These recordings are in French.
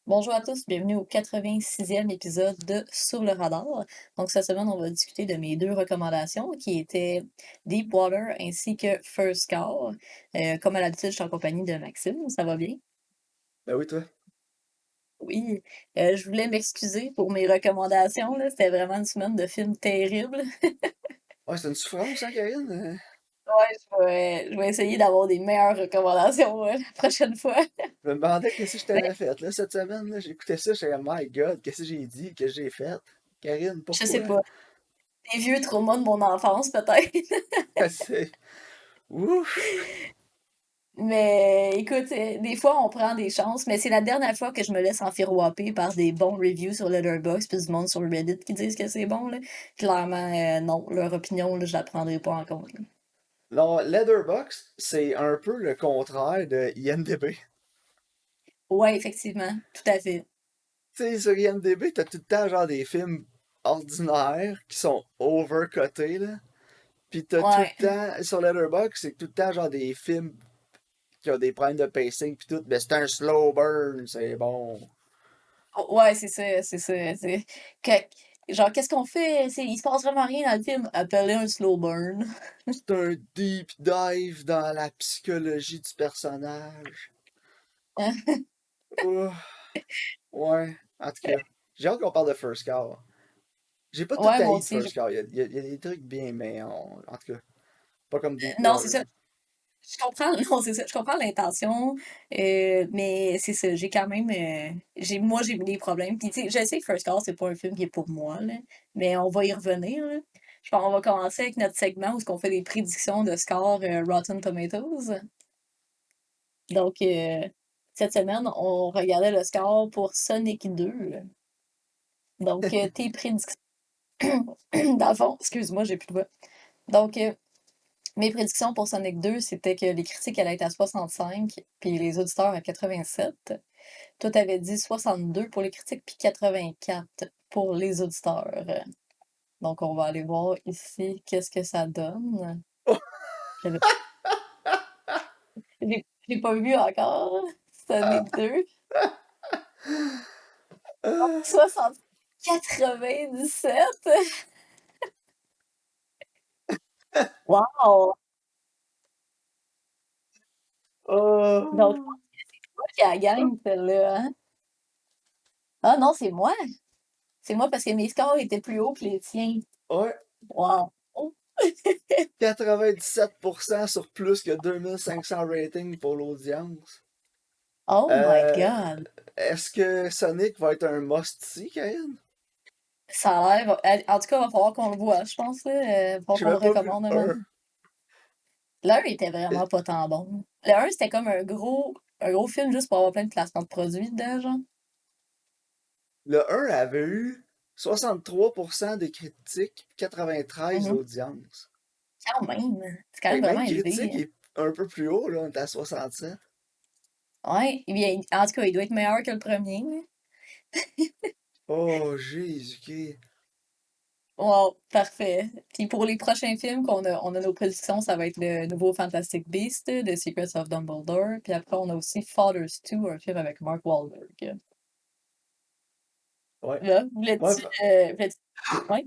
Bonjour à tous, bienvenue au 86e épisode de Sur le radar. Donc cette semaine, on va discuter de mes deux recommandations qui étaient Deepwater ainsi que First Call. Comme à l'habitude, je suis en compagnie de Maxime, ça va bien? Ben oui, toi. Oui, je voulais m'excuser pour mes recommandations, là. C'était vraiment une semaine de films terribles. Ouais, c'est une souffrance, hein, Karine? Ouais, je vais essayer d'avoir des meilleures recommandations la prochaine fois. Je me demandais qu'est-ce que je Mais t'avais fait, là, cette semaine, là. J'écoutais ça, j'étais comme, My God, qu'est-ce que j'ai dit, qu'est-ce que j'ai fait? Karine, je sais pourquoi? pas, des vieux traumas de mon enfance peut-être. C'est... Ouf! Mais écoute, des fois, on prend des chances, mais c'est la dernière fois que je me laisse enfirouapper par des bons reviews sur Letterboxd puis du monde sur Reddit qui disent que c'est bon, là. Clairement, non, leur opinion, là, je la prendrai pas en compte, là. Non, Letterboxd, c'est un peu le contraire de IMDb. Ouais, effectivement, tout à fait. Tu sais, sur IMDb, t'as tout le temps, genre, des films ordinaires qui sont overcotés, là. Puis t'as tout le Ouais. temps, sur Letterboxd, c'est tout le temps, genre, des films qui ont des problèmes de pacing, puis tout. Mais c'est un slow burn, c'est bon. Ouais, c'est ça, c'est ça. Genre, qu'est-ce qu'on fait? Il se passe vraiment rien dans le film. Appelez un slow burn. C'est un deep dive dans la psychologie du personnage. Ouh, ouais, en tout cas. J'ai hâte qu'on parle de First Cow. J'ai pas tout Ouais, moi haï de aussi. First Cow. Il y a des trucs bien, mais en tout cas, pas comme Non, c'est Deepwater. ça. Je comprends, non, c'est ça, je comprends l'intention, mais c'est ça, j'ai quand même, moi, j'ai des problèmes. Puis, tu sais, je sais que First Call, c'est pas un film qui est pour moi, là, mais on va y revenir, là. Je pense qu'on va commencer avec notre segment où on fait des prédictions de score Rotten Tomatoes. Donc, cette semaine, on regardait le score pour Sonic 2. Donc, tes prédictions, dans le fond, excuse-moi, j'ai plus de voix. Donc, mes prédictions pour Sonic 2, c'était que les critiques allaient être à 65, puis les auditeurs à 87. Toi, t'avais dit 62 pour les critiques, puis 84 pour les auditeurs. Donc, on va aller voir ici qu'est-ce que ça donne. J'avais- j'ai pas vu encore Sonic 2. Ah, 60, 97. Wow! Donc, oh, moi qui la gagne, celle-là, hein? Ah non, c'est moi. C'est moi parce que mes scores étaient plus hauts que les tiens. ouais, Wow! 97% sur plus que 2500 ratings pour l'audience. Oh my Euh, God! Est-ce que Sonic va être un must-see, Karine? Ça a l'air. En tout cas, il va falloir qu'on le voit, je pense. Là. Il va falloir J'ai qu'on le même pas vu recommande un moment. un. Le 1 était vraiment pas tant bon. Le 1, c'était comme un gros film juste pour avoir plein de placements de produits dedans, genre. Le 1 avait eu 63% des critiques, 93 Mhm. d'audience. Quand même. C'est quand Et même même vraiment critique élevé. est un peu plus haut, là, on est à 67. Ouais. Eh bien, en tout cas, il doit être meilleur que le premier, là. Oh, Jésus-Christ. Wow, parfait. Puis pour les prochains films on a nos prédictions, ça va être le nouveau Fantastic Beast, The Secrets of Dumbledore. Puis après, on a aussi Fathers 2, un film avec Mark Wahlberg. Ouais. Là, Moi, voulais-tu- ouais?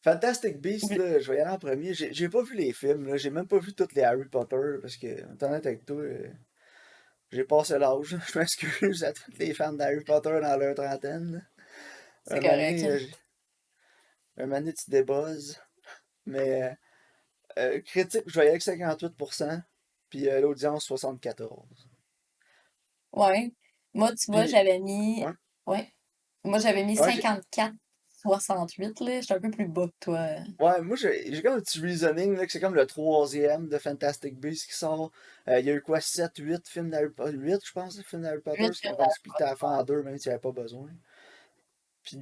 Fantastic Beasts, là, je vais y aller en premier. J'ai pas vu les films, là. J'ai même pas vu toutes les Harry Potter, parce que, en étant honnête avec toi, j'ai passé l'âge. Je m'excuse à tous les fans d'Harry Potter dans leur trentaine, là. C'est Un moment correct. donné, un moment donné, tu débuzzes. Mais, critique, je vais y aller avec 58%, puis l'audience 74. Ouais. Moi, tu vois, Puis, j'avais mis. ouais, Ouais. Moi, j'avais mis ouais, 54-68, là. J'étais un peu plus bas que toi. ouais, moi j'ai comme un petit reasoning là, que c'est comme le troisième de Fantastic Beasts qui sort. Il y a eu quoi, 7 8 films d'Harry Potter, 8 je pense, films d'Harry Potter, 8 ce qu'ils ont films comme splitté à la fin d'Harry en deux, même s'il n'y avait pas besoin. Puis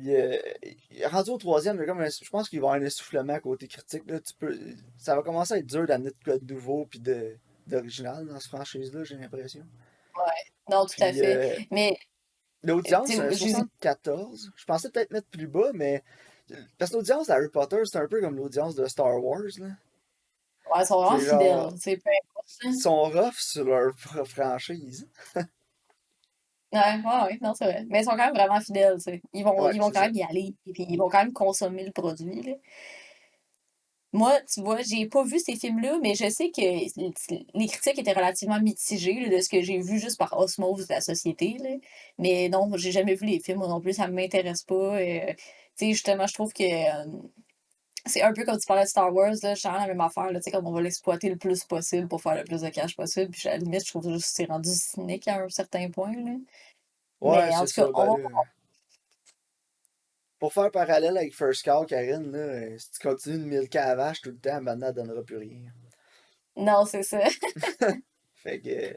rendu au troisième, il y a comme je pense qu'il va y avoir un essoufflement côté critique. Là, ça va commencer à être dur d'amener de code nouveau puis d'original dans cette franchise-là, j'ai l'impression. Potter. Ouais. Non, tout à Puis fait. Mais, tu l'audience, sais, 74. Je pensais peut-être mettre plus bas, mais parce que l'audience d'Harry Potter, c'est un peu comme l'audience de Star Wars. Là. ouais, ils sont vraiment C'est fidèles. genre, C'est peu importe, là. ils sont rough sur leur franchise. Ouais, non, c'est vrai. Mais ils sont quand même vraiment fidèles, tu sais. Ouais, Ils vont c'est quand ça. même y aller, et puis ils vont quand même consommer le produit, là. Moi, tu vois, j'ai pas vu ces films-là, mais je sais que les critiques étaient relativement mitigées, là, de ce que j'ai vu juste par osmose de la société, là. Mais non, j'ai jamais vu les films, moi non plus, ça m'intéresse pas. Tu sais, justement, je trouve que c'est un peu comme tu parlais de Star Wars, là, je la même affaire, là, tu sais, comme on va l'exploiter le plus possible pour faire le plus de cash possible. Puis à la limite, je trouve juste que c'est rendu cynique à un certain point, là. Ouais, Mais en c'est tout cas, ça. on Ben va. là, pour faire parallèle avec First Cow, Karine, là, si tu continues de milquer à la vache tout le temps, maintenant, elle donnera plus rien. Non, c'est ça. Fait que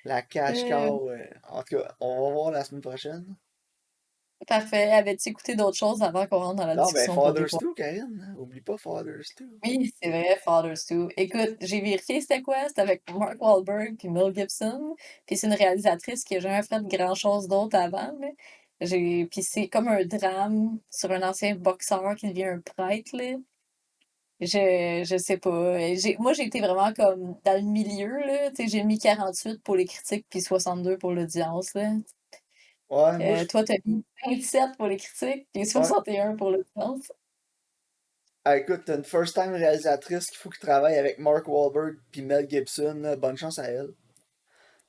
la cash cow, en tout cas, on va voir la semaine prochaine. Parfait. Avais-tu écouté d'autres choses avant qu'on rentre dans la Non, ben discussion pour des Fathers points? 2, Karine. Oublie pas Fathers 2. Oui, c'est vrai, Fathers 2. Écoute, j'ai vérifié c'était quoi. C'était avec Mark Wahlberg puis Mel Gibson. Puis c'est une réalisatrice qui a jamais fait grand-chose d'autre avant, là. Puis c'est comme un drame sur un ancien boxeur qui devient un prêtre, là. Je sais pas. Moi, j'ai été vraiment comme dans le milieu, là. Tu sais, j'ai mis 48 pour les critiques puis 62 pour l'audience, là. Ouais, moi, Toi, t'as mis 27 pour les critiques puis ouais. 61 pour l'audience. Ah, écoute, t'as une first-time réalisatrice qu'il faut qu'il travaille avec Mark Wahlberg puis Mel Gibson. Bonne chance à elle.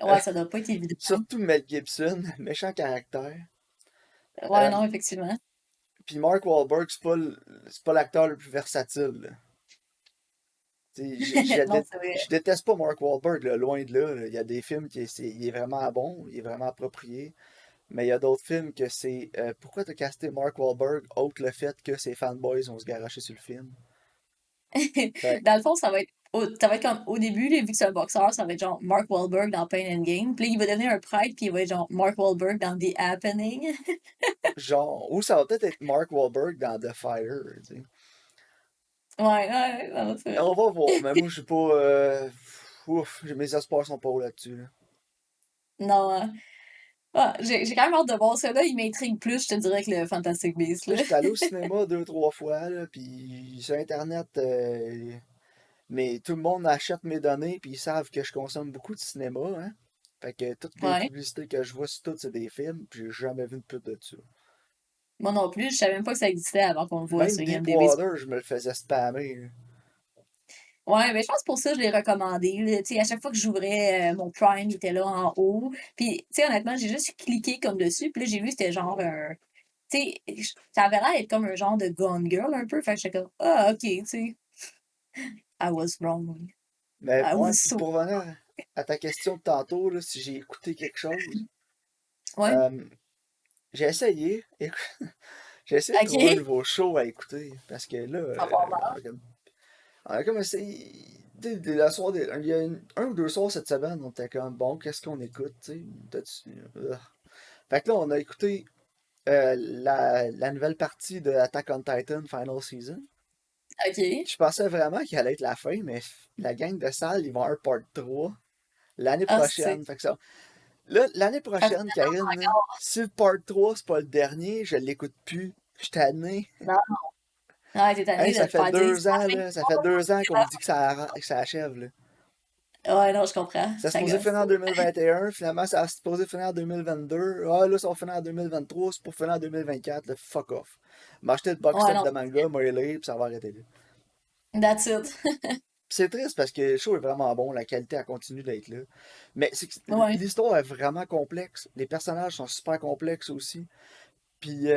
Euh, Ouais, ça doit pas être évident. surtout Mel Gibson, méchant caractère. Ouais, Euh, non, effectivement. puis Mark Wahlberg, c'est pas l'acteur le plus versatile, là. Tu sais, Non, c'est vrai. je déteste pas Mark Wahlberg, là, loin de là, là. Il y a des films il est vraiment bon, il est vraiment approprié. Mais il y a d'autres films que c'est pourquoi t'as casté Mark Wahlberg, autre le fait que ses fanboys vont se garocher sur le film. Fait Dans le fond, ça va être comme au début, là, vu que c'est un boxeur, ça va être genre Mark Wahlberg dans Pain and Gain. Puis là, il va devenir un prêtre, puis il va être genre Mark Wahlberg dans The Happening. genre, ou ça va peut-être être Mark Wahlberg dans The Fighter, tu sais. Ouais, ouais, non, c'est On vrai. va voir, mais moi je suis pas ouf, mes espoirs sont pas hauts là-dessus, là. Non, j'ai quand même hâte de voir ça. Là, il m'intrigue plus, je te dirais, que le Fantastic Beasts, Tu là. sais, j'étais allé au cinéma deux, trois fois, là, puis sur Internet, mais tout le monde achète mes données, puis ils savent que je consomme beaucoup de cinéma, hein. Fait que toutes les Ouais. publicités que je vois, c'est toutes c'est des films, puis j'ai jamais vu une pub de ça. Moi non plus, je savais même pas que ça existait avant qu'on le voit Même sur IMDb. Deepwater, je me le faisais spammer, là. Ouais, mais je pense pour ça, je l'ai recommandé, là. Tu sais, à chaque fois que j'ouvrais mon Prime, il était là en haut. Puis, tu sais, honnêtement, j'ai juste cliqué comme dessus. Puis là, j'ai vu que c'était genre un. Tu sais, ça avait l'air d'être comme un genre de Gone Girl un peu. Fait que j'étais comme, ah, ok, tu sais. I was wrong. Mais I ouais, was puis so. pour revenir à ta question de tantôt, là, si j'ai écouté quelque chose, Ouais, euh, j'ai essayé, j'ai essayé de trouver un ok. nouveau show à écouter, parce que là, Ça part mal. on a comme essayé, la soirée, il y a un ou deux soirs cette semaine, on était comme, bon, qu'est-ce qu'on écoute, tu sais, fait que là, on a écouté la nouvelle partie de Attack on Titan Final Season. Ok. Je pensais vraiment qu'il allait être la fin, mais la gang de salle, ils vont avoir un part 3 l'année Ah, c'est. prochaine. Fait que ça, là, l'année Ça fait prochaine, Karine, là, si le part 3 c'est pas le dernier, je l'écoute plus. Je suis tanné. non, non, t'es Hey, tanné de ça te fait faire dire. 2 ans, là. Ça fait 2 ans qu'on me dit que ça achève, là. Ouais, non, je comprends. Ça se Ça posait gosse. finir en 2021, finalement, ça se posait finir en 2022. Ah, là, ça va finir en 2023, c'est pour finir en 2024, là, fuck off. M'acheter le box Ouais, set non, de manga, moi, lire, puis ça va arrêter là. that's it. Puis c'est triste parce que le show est vraiment bon, la qualité a continué d'être là. Mais c'est que Ouais. l'histoire est vraiment complexe. Les personnages sont super complexes aussi. Puis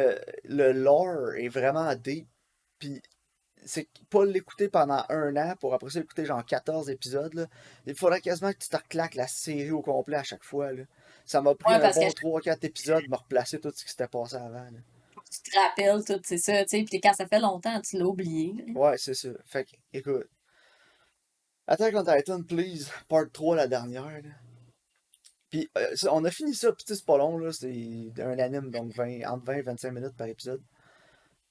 le lore est vraiment deep. Puis c'est pas l'écouter pendant un an pour après ça l'écouter genre 14 épisodes, là. Il faudrait quasiment que tu te reclaques la série au complet à chaque fois, là. Ça m'a pris Ouais, un parce que bon 3 4 épisodes de me replacer tout ce qui s'était passé avant, là. tu te rappelles tout, c'est ça, tu sais. Puis quand ça fait longtemps, tu l'as oublié, là. Ouais, c'est ça. Fait que, écoute. Attack on Titan, please. Part 3 la dernière, là. Puis on a fini ça, puis tu sais, c'est pas long, là. C'est un anime, donc entre 20 et 25 minutes par épisode.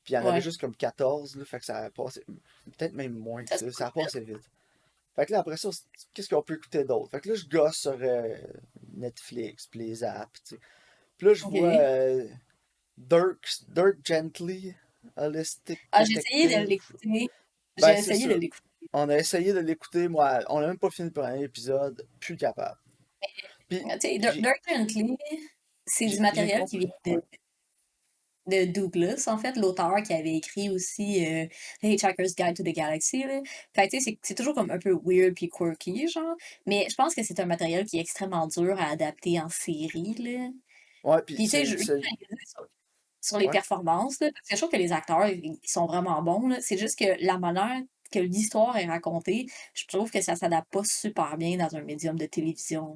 Puis il y en avait Ouais, juste comme 14 là. Fait que ça a passé. Peut-être même moins que ça se ça. peut. Ça a passé vite. Fait que là, après ça, qu'est-ce qu'on peut écouter d'autre? Fait que là, je gosse sur Netflix, puis les apps, tu sais. Puis là, je vois OK. Dirk Gently, Holistic Ah, j'ai essayé de Detective. l'écouter. J'ai Ben, c'est essayé ça. de l'écouter. On a essayé de l'écouter, moi. On a même pas fini le premier épisode. Plus capable. Puis, Tu sais, j'ai Dirk Gently, c'est du j'ai matériel qui compris. vient Ouais. de Douglas, en fait, l'auteur qui avait écrit aussi The Hitchhiker's Guide to the Galaxy, là. Fait que, tu sais, c'est toujours comme un peu weird puis quirky, genre. Mais je pense que c'est un matériel qui est extrêmement dur à adapter en série, là. Ouais, puis Puis, tu sais, sur les ouais. performances, là, parce que je trouve que les acteurs, ils sont vraiment bons, là. C'est juste que la manière que l'histoire est racontée, je trouve que ça s'adapte pas super bien dans un médium de télévision.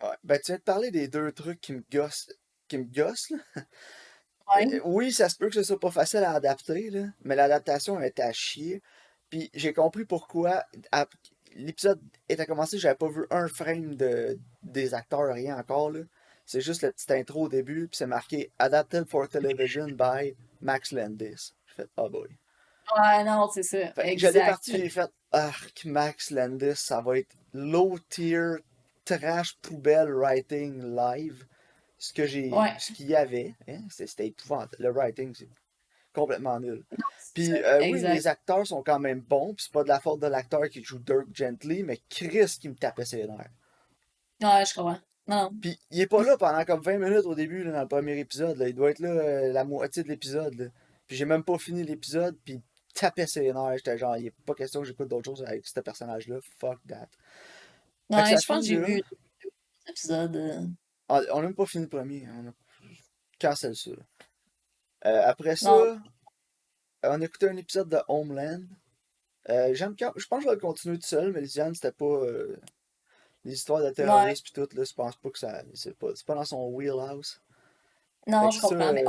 Ouais. Ben, tu viens de parler des deux trucs qui me gossent, là. Ouais. Oui, ça se peut que ce soit pas facile à adapter, là, mais l'adaptation elle était à chier. Puis j'ai compris pourquoi. L'épisode était commencé, j'avais pas vu un frame des acteurs, rien encore, là. C'est juste la petite intro au début, puis c'est marqué Adapted for Television by Max Landis. J'ai fait, oh boy. Ouais, non, c'est ça. Fait que je l'ai Exact. parti, j'ai fait, arc, Max Landis, ça va être low tier, trash poubelle writing live. Ouais, Ce qu'il y avait, hein, c'était épouvantable. Le writing, c'est complètement nul. c'est ça. Puis oui, Exact. les acteurs sont quand même bons, puis c'est pas de la faute de l'acteur qui joue Dirk Gently, mais Chris qui me tapait ses nerfs. Ouais, je comprends. Non, Puis il est pas là pendant comme 20 minutes au début, là, dans le premier épisode, là. Il doit être là la moitié de l'épisode, là. Puis j'ai même pas fini l'épisode, puis il tapait ses nerfs. J'étais genre, il est pas question que j'écoute d'autres choses avec ce personnage-là. Fuck that. Fait que ouais, ça je pense que finit j'ai là. vu l'épisode. Ah, on a même pas fini le premier. On a cancel ça. Après ça, Non, on a écouté un épisode de Homeland. Je pense que je vais le continuer tout seul, mais Lisiane, c'était pas les histoires de ouais, terroristes pis tout, là, je pense pas que ça. C'est pas dans son wheelhouse. Fait non, que je ça, comprends. Mais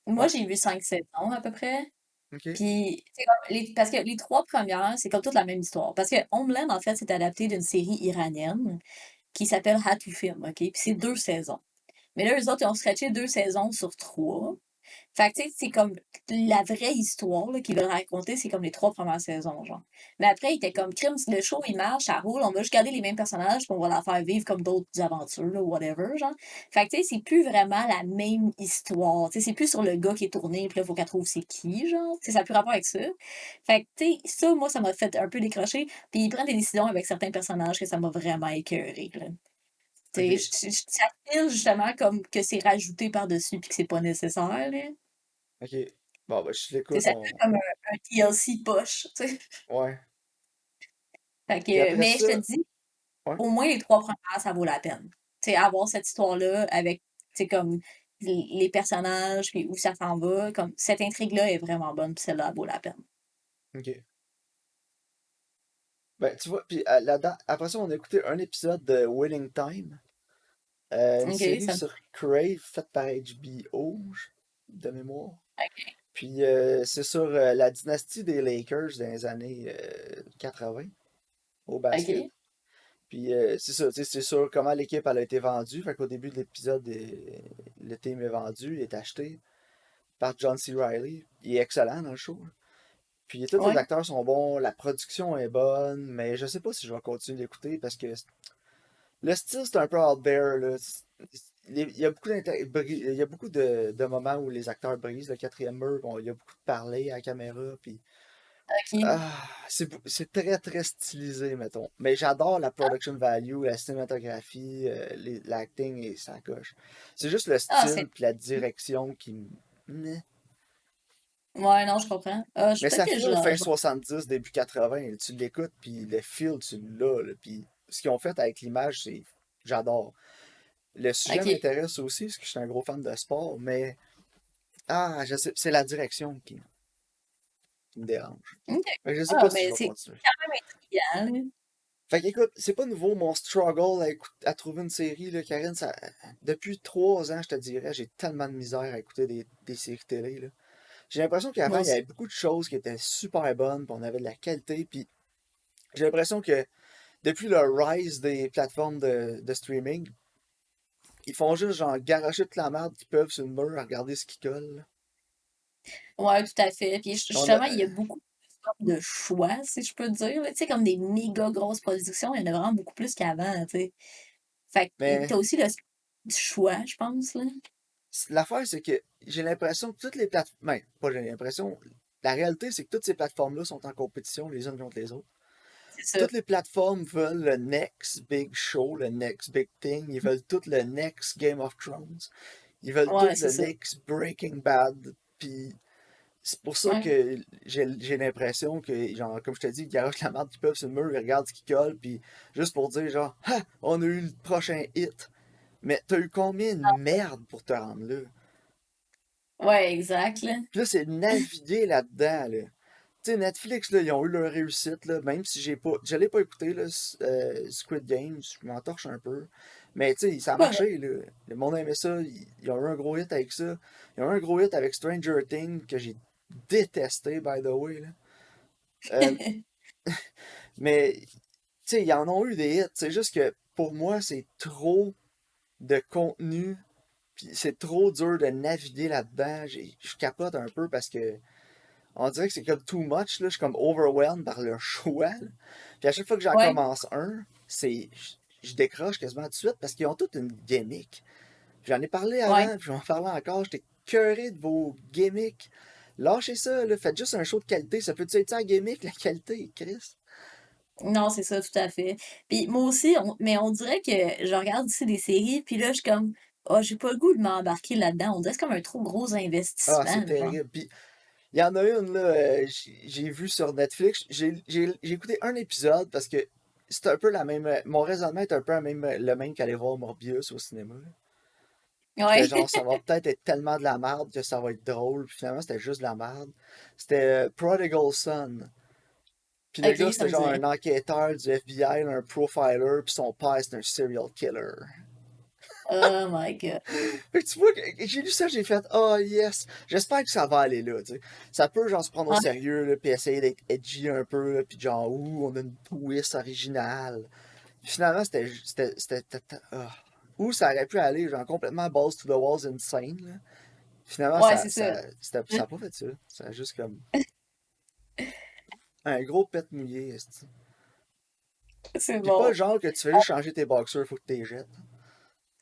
moi, ouais, j'ai vu 5 saisons à peu près. ok, Puis, c'est comme parce que les 3 premières, c'est comme toute la même histoire. Parce que Homeland, en fait, c'est adapté d'une série iranienne qui s'appelle Hatufim, OK? Puis c'est 2 saisons. Mais là, eux autres, ils ont scratché 2 saisons sur 3. Fait que, tu sais, c'est comme la vraie histoire là, qu'ils veulent raconter, c'est comme les 3 premières saisons, genre. Mais après, il était comme crime, le show, il marche, ça roule, on va juste garder les mêmes personnages, puis on va leur faire vivre comme d'autres aventures, là, whatever, genre. Fait que, tu sais, c'est plus vraiment la même histoire. Tu sais, c'est plus sur le gars qui est tourné, puis là, il faut qu'elle trouve c'est qui, genre. Tu sais, ça a plus rapport avec ça. Fait que, tu sais, ça, moi, ça m'a fait un peu décrocher. Puis ils prennent des décisions avec certains personnages que ça m'a vraiment écœuré, là. Tu sais, ok, ça file justement comme que c'est rajouté par-dessus, puis que c'est pas nécessaire, là. ok. Bon, bah, je Tu sais, l'écoute, ça fait comme un TLC poche, tu sais. ouais. Fait Puis que, après mais je te ça, dis, ouais, au moins les 3 premières, ça vaut la peine. Tu sais, avoir cette histoire-là avec, tu sais, comme les personnages, puis où ça s'en va, comme cette intrigue-là est vraiment bonne, puis celle-là elle vaut la peine. ok. Ben, tu vois, puis là-dedans, après ça, on a écouté un épisode de Winning Time, une OK, série ça sur Crave faite par HBO, de mémoire. OK. Puis c'est sur la dynastie des Lakers dans les années 80 au basket. OK. Puis c'est ça, tu sais, c'est sur comment l'équipe elle a été vendue. Fait qu'au début de l'épisode, le team est vendu, il est acheté par John C. Reilly. Il est excellent dans le show, là. Puis tous les Ouais. acteurs sont bons, la production est bonne, mais je sais pas si je vais continuer d'écouter parce que le style c'est un peu out there, là. Il y a beaucoup il y a beaucoup de moments où les acteurs brisent le quatrième mur, il y a beaucoup de parler à la caméra, puis OK. ah, c'est très très stylisé, mettons. Mais j'adore la production value, la cinématographie, l'acting et ça coche. C'est juste le Ah, style puis la direction qui me. Meh. Ouais, non, je comprends. Mais Peut-être ça que feel fin je 70, début 80. Tu l'écoutes puis le feel, tu l'as, là. Puis ce qu'ils ont fait avec l'image, c'est. J'adore. Le sujet OK. m'intéresse aussi, parce que je suis un gros fan de sport, mais. Ah, je sais, c'est la direction qui me dérange. OK. Mais je sais Ah, pas si je mais vais c'est continuer. quand même intriguant, là. Fait qu'écoute, c'est pas nouveau mon struggle à trouver une série, là, Karine. Depuis 3 ans, je te dirais, j'ai tellement de misère à écouter des séries télé, là. J'ai l'impression Moi qu'avant, il y aussi. avait beaucoup de choses qui étaient super bonnes, puis on avait de la qualité, puis j'ai l'impression que depuis le rise des plateformes de streaming, ils font juste genre garocher toute la merde qu'ils peuvent sur le mur à regarder ce qui colle, là. Ouais, tout à fait. Puis On a, justement, il y a beaucoup de choix, si je peux dire, là. Tu sais, comme des méga grosses productions, il y en a vraiment beaucoup plus qu'avant, tu sais. Fait que mais t'as aussi le choix, je pense, là. l'affaire, c'est que j'ai l'impression que toutes les plateformes. Ben, pas j'ai l'impression. La réalité, c'est que toutes ces plateformes-là sont en compétition les unes contre les autres. C'est ça. toutes les plateformes veulent le next big show, le next big thing. Ils veulent tout le next Game of Thrones. Ils veulent tout Ouais, c'est le ça. next Breaking Bad. Puis c'est pour ça Ouais. que j'ai l'impression que, genre, comme je te dis, ils garochent la marde qu'ils peuvent sur le mur, ils regardent ce qui colle, puis juste pour dire, genre, ah, on a eu le prochain hit. Mais t'as eu combien de merde pour te rendre là? Ouais, exact, là. Puis là, c'est naviguer là-dedans, là. Tu sais, Netflix, là, ils ont eu leur réussite, là, même si je l'ai pas écouté, là, Squid Games, je m'en torche un peu. Mais tu sais, ça a Correct. marché, là. Le monde aimait ça, ils ont eu un gros hit avec ça. Ils ont eu un gros hit avec Stranger Things, que j'ai détesté, by the way, là. Euh, mais, tu sais, ils en ont eu des hits. C'est juste que, pour moi, c'est trop de contenu, puis c'est trop dur de naviguer là-dedans. Je capote un peu parce que on dirait que c'est comme too much, là. Je suis comme overwhelmed par le choix, là. Puis à chaque fois que j'en Ouais. commence un, je décroche quasiment tout de suite parce qu'ils ont toute une gimmick. J'en ai parlé Ouais. avant, puis je vais en parler encore. J'étais curé de vos gimmicks. Lâchez ça, là. Faites juste un show de qualité. Ça peut-tu être ça, la gimmick, la qualité, Chris? Non, c'est ça, tout à fait. Puis moi aussi, mais on dirait que je regarde ici des séries, puis là, je suis comme, oh, j'ai pas le goût de m'embarquer là-dedans. On dirait que c'est comme un trop gros Ah, c'est investissement, genre. terrible. Puis il y en a une, là, j'ai vu sur Netflix. J'ai écouté un épisode parce que c'est un peu la même. Mon raisonnement est un peu le même qu'aller voir Morbius au cinéma. J'étais Ouais. genre, ça va peut-être être tellement de la merde que ça va être drôle. Puis finalement, c'était juste de la merde. C'était Prodigal Son. Puis le gars, Ok, ça c'était me genre dirait. un enquêteur du FBI, un profiler. Puis son père, c'était un serial killer. Oh my God. Fait que tu vois, j'ai lu ça, j'ai fait, oh yes. J'espère que ça va aller là, tu sais. Ça peut, genre, se prendre au Ouais, sérieux, là, puis essayer d'être edgy un peu, là, puis genre, ouh, on a une twist originale. Puis finalement, où ça aurait pu aller, genre, complètement balls to the walls insane, là. Finalement, ouais, c'est ça. ça a pas fait ça. Ça a juste comme un gros pet mouillé, esti. C'est Pis pas le bon. genre que tu fais juste changer tes boxers, faut que tu les jettes.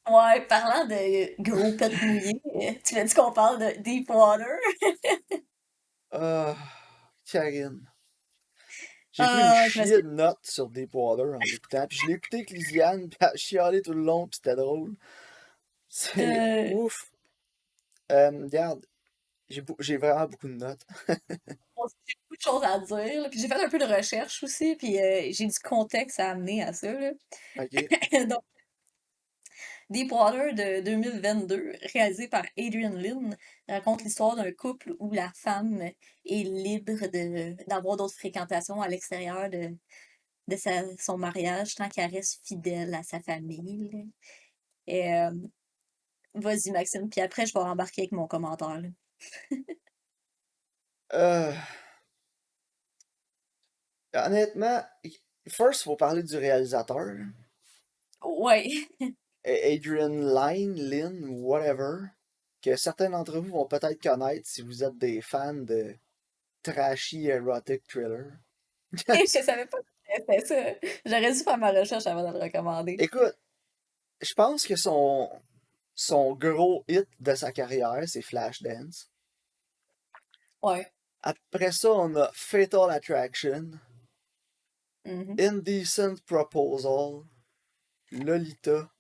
Ouais, parlant de gros pets mouillés, tu m'as dit qu'on parle de Deepwater. Ah, Karine. J'ai pris une Ah, je me chier suis... de notes sur Deepwater en l'écoutant. Puis je l'ai écouté avec Lisiane, puis elle a chialé tout le long, puis c'était drôle. C'est euh, ouf. Regarde, j'ai vraiment beaucoup de notes. j'ai beaucoup de choses à dire, là. Puis j'ai fait un peu de recherche aussi, puis j'ai du contexte à amener à ça, là. Ok. Donc, Deepwater de 2022, réalisé par Adrian Lynn, raconte l'histoire d'un couple où la femme est libre d'avoir d'autres fréquentations à l'extérieur son mariage tant qu'elle reste fidèle à sa famille, là. Et, vas-y, Maxime, puis après, je vais embarquer avec mon commentaire, là. Euh, honnêtement, first, il faut parler du réalisateur. Ouais. Adrian Lynn, whatever. Que certains d'entre vous vont peut-être connaître si vous êtes des fans de trashy erotic thriller. Je savais pas que c'était ça. J'aurais dû faire ma recherche avant de le recommander. Écoute, je pense que son gros hit de sa carrière, c'est Flashdance. Ouais. Après ça, on a Fatal Attraction, Mhm. Indecent Proposal, Lolita,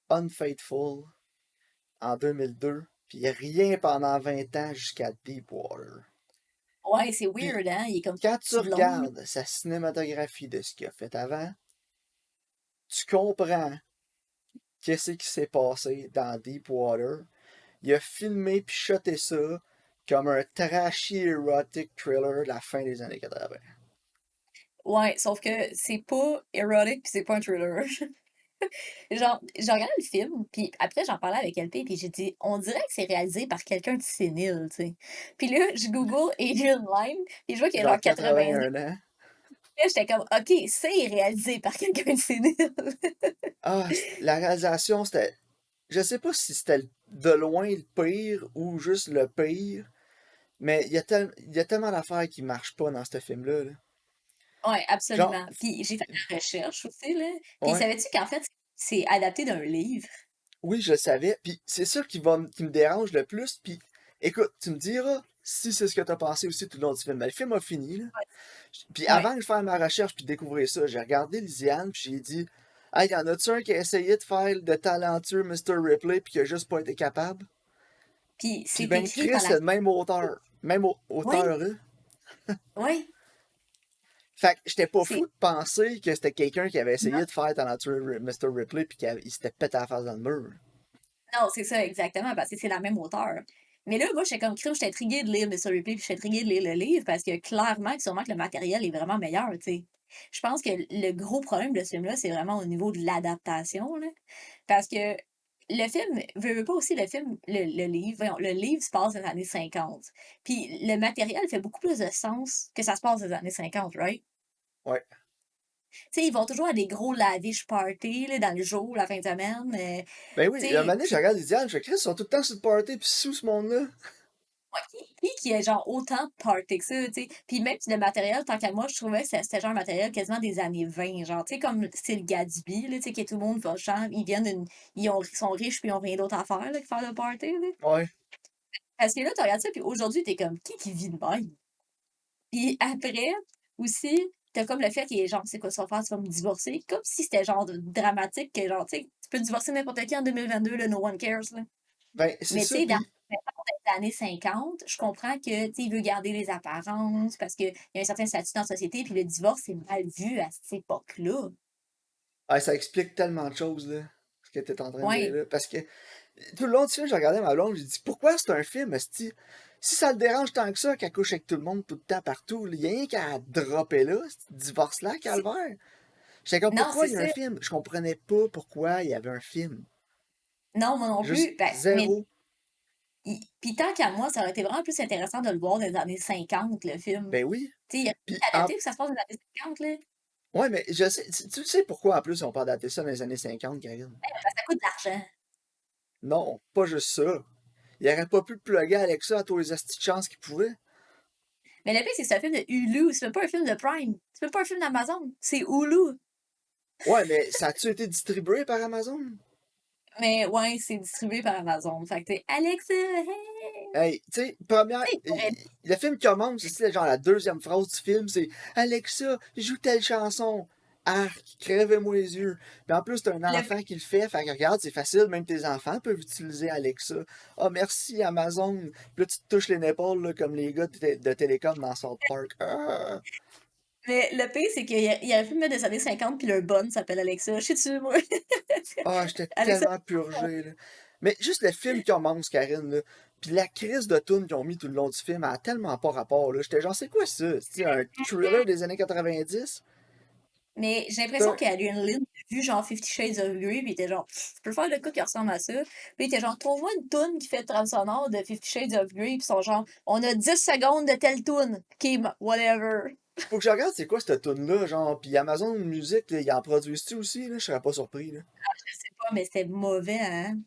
Unfaithful en 2002, puis rien pendant 20 ans jusqu'à Deepwater. Ouais, c'est Puis weird, hein? Il est comme quand tu tout long, là. regardes sa cinématographie de ce qu'il a fait avant, tu comprends qu'est-ce qui s'est passé dans Deepwater. Il a filmé puis shoté ça comme un trashy erotic thriller de la fin des années 80. Ouais, sauf que c'est pas érotique puis c'est pas un thriller. Genre, j'ai regardé le film, puis après j'en parlais avec LP, puis j'ai dit, on dirait que c'est réalisé par quelqu'un de sénile, tu sais. Puis là, je Google Adrian Lyne, puis je vois qu'il a Genre genre 80 ans. 81 ans. Là, j'étais comme, OK, c'est réalisé par quelqu'un de sénile. Ah, la réalisation, c'était. Je sais pas si c'était de loin le pire ou juste le pire, mais il y a tellement d'affaires qui marchent pas dans ce film-là, là. Ouais, Genre, absolument. Puis j'ai fait la recherche aussi, là. Puis ouais, savais-tu qu'en fait, c'est adapté d'un livre? oui, je le savais. Puis c'est ça qui me dérange le plus. Puis écoute, tu me diras, si c'est ce que t'as pensé aussi tout le long du film. Ben, le film a fini, là. Puis Ouais. avant que je fasse ma recherche puis découvrir ça, j'ai regardé Lisiane puis j'ai dit hey, y en a-tu un qui a essayé de faire le talentueux Mr. Ripley puis qui a juste pas été capable? Puis Puis c'est ben écrit Chris, dans c'est la... le même auteur. Même Oui, auteur, là. oui. Fait que j'étais pas C'est... fou de penser que c'était quelqu'un qui avait essayé de faire talentueux Mr. Ripley puis qu'il s'était pété la face dans le mur. Non, c'est ça, exactement, parce que c'est la même auteur. Mais là, moi, j'étais comme crime, j'étais intriguée de lire Mr. Ripley, puis j'étais intriguée de lire le livre, parce que clairement, sûrement que le matériel est vraiment meilleur, tu sais. Je pense que le gros problème de ce film-là, c'est vraiment au niveau de l'adaptation, là. Parce que le film, veut pas aussi, le film, le livre, voyons, le livre se passe dans les années 50. Puis le matériel fait beaucoup plus de sens que ça se passe dans les années 50, right? Ouais. Tu sais, ils vont toujours à des gros lavish parties, là, dans le jour, la fin de semaine. Ben Tu oui, un moment sais, donné, je regarde Lisiane, je fais Chris, ils sont tout le temps sur le party puis sous ce monde-là. ouais, qui a genre autant de party que ça, tu sais? Puis même si le matériel, tant qu'à moi, je trouvais que c'était genre un matériel quasiment des années 20, genre, tu sais, comme style Gatsby, là, tu sais, que tout le monde va, genre, ils sont riches puis ils ont rien d'autre à faire, là, que faire le party, là. Ouais. Parce que là, tu regardes ça, puis aujourd'hui, t'es comme, qui vit de même? Puis après, aussi, t'as comme le fait qu'il est genre, c'est quoi, ça va faire, tu vas me divorcer, comme si c'était genre dramatique, que genre, tu sais, tu peux divorcer n'importe qui en 2022, là, no one cares, là. Ben, c'est Mais tu ça, sais, dans puis les années 50, je comprends que, tu sais, il veut garder les apparences parce qu'il y a un certain statut dans la société, puis le divorce, c'est mal vu à cette époque-là. ça explique tellement de choses, là, ce que t'es en train de dire Ouais. là. Parce que tout le long du film, j'ai regardé ma blonde, j'ai dit pourquoi c'est un film, esti? Si ça le dérange tant que ça qu'elle couche avec tout le monde tout le temps partout, il y a rien qu'à dropper là, ce divorce-là, C'est- calvaire. J'étais comme Non, pourquoi c'est il y a ça. un film? Je comprenais pas pourquoi il y avait un film. Non, moi non Juste plus. Ben, mais, zéro. puis tant qu'à moi, ça aurait été vraiment plus intéressant de le voir dans les années 50, le film. Ben oui. Tu sais, il a Puis adapté que ça se passe dans les années 50, là. ouais, mais je sais, tu sais pourquoi en plus on peut adapter ça dans les années 50, Karine? Parce que ça coûte de l'argent. Non, pas juste ça. Il aurait pas pu plugger Alexa à tous les astis de chance qu'il pouvait. Mais le pire, c'est que c'est un film de Hulu, c'est même pas un film de Prime. C'est même pas un film d'Amazon. C'est Hulu. Ouais, mais ça a-tu été distribué par Amazon? Mais ouais, c'est distribué par Amazon. Fait que t'es Alexa, hey! Hey, tu sais, première. Tu sais, Le film commence, c'est genre la deuxième phrase du film, c'est Alexa, joue telle chanson. Arc, crèvez-moi les yeux. Puis en plus, t'as un le enfant qui le fait, fait que regarde, c'est facile, même tes enfants peuvent utiliser Alexa. Ah, merci Amazon. Puis là, tu te touches les épaules, là, comme les gars de Télécom dans South Park. Ah, Mais le pire, c'est qu'il y a un film des années 50 puis leur bonne s'appelle Alexa. Je sais dessus, moi. J'étais Alexa. tellement purgé, là. Mais juste le film commence, Karine, là. Puis la crise de tune qu'ils ont mis tout le long du film a tellement pas rapport, là. J'étais genre, c'est quoi ça? C'est un thriller des années 90? Mais j'ai l'impression T'as- qu'Adrian Lynn a vu genre Fifty Shades of Grey, puis il était genre, tu peux faire le coup qui ressemble à ça. Puis il était genre, trouve-moi une toune qui fait le trame sonore de Fifty Shades of Grey, puis ils sont genre, on a 10 secondes de telle toune. Ok, whatever. Faut que je regarde c'est quoi cette tune-là, genre. Puis Amazon Music, là, ils en produisent-tu aussi, là? Je serais pas surpris, là. Je sais pas, mais c'était mauvais, hein.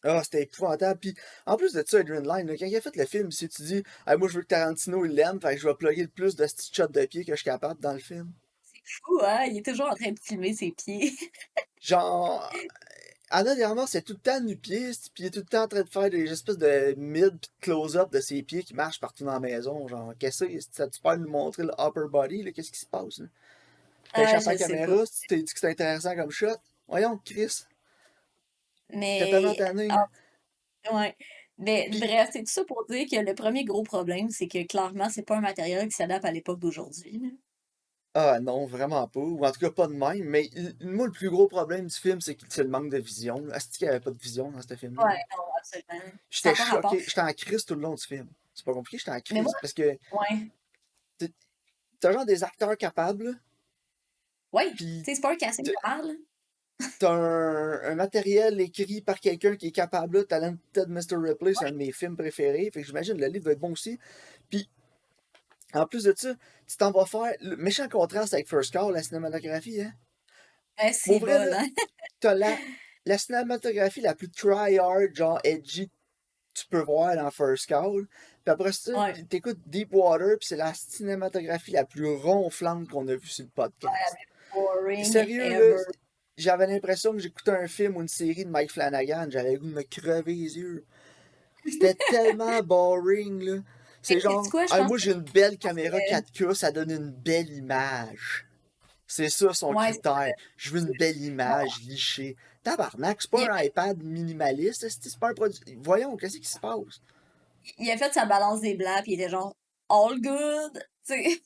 Ah, c'était épouvantable. Puis en plus de ça, Adrian Lyne, là, quand il a fait le film, si tu dis, ah, moi je veux que Tarantino il l'aime, fait que je vais plugger le plus de petits shots de pied que je suis capable dans le film. C'est fou, hein. Il est toujours en train de filmer ses pieds. Genre, Anna de Armas, c'est tout le temps nu-pied, puis il est tout le temps en train de faire des espèces de mid pis de close-up de ses pieds qui marchent partout dans la maison. Genre, qu'est-ce que c'est? Ça tu peux nous montrer le upper body, là? Qu'est-ce qui se passe, là? T'as Ah, échappé à la je sais pas. caméra, si tu t'es dit que c'était intéressant comme shot. Voyons, Chris, t'es tellement Mais, tanné, là. ah, ouais. Mais Pis, bref, c'est tout ça pour dire que le premier gros problème, c'est que clairement, c'est pas un matériel qui s'adapte à l'époque d'aujourd'hui, là. non, vraiment pas. Ou en tout cas, pas de même. Mais moi, le plus gros problème du film, c'est le manque de vision, là. Est-ce qu'il y avait pas de vision dans ce film-là? Ouais, non, absolument. Ça J'étais n'a pas rapport. choqué, j'étais en crise tout le long du film. C'est pas compliqué, j'étais en Mais moi, crise. Parce que ouais. t'es- t'as genre des acteurs capables, là, Ouais, tu pis sais, c'est pas un casting de mal. t'as un matériel écrit par quelqu'un qui est capable, là. Talented Mr. Ripley, c'est un de mes films préférés. Fait que j'imagine le livre va être bon aussi. Puis, en plus de ça, tu t'en vas faire le méchant contraste avec First Call, la cinématographie, hein. Ouais, Pour c'est vrai, bol, là, hein. t'as la cinématographie la plus try-hard, genre edgy, que tu peux voir dans First Call. Puis après ça, Ouais, t'écoutes Deepwater, puis c'est la cinématographie la plus ronflante qu'on a vue sur le podcast. boring Sérieux, là, ever. j'avais l'impression que j'écoutais un film ou une série de Mike Flanagan. J'avais le goût de me crever les yeux. C'était tellement boring, là. Mais C'est sais-tu genre, quoi, je ah, pense moi que, j'ai une belle caméra 4K, ça donne une belle image. C'est ça son ouais, c'est critère. Je veux une belle bon. image lichée. Tabarnak, c'est Il a, pas un iPad minimaliste, c'est pas un produit. Voyons, qu'est-ce qui se passe? il a fait sa balance des blancs, puis il était genre, all good, tu sais.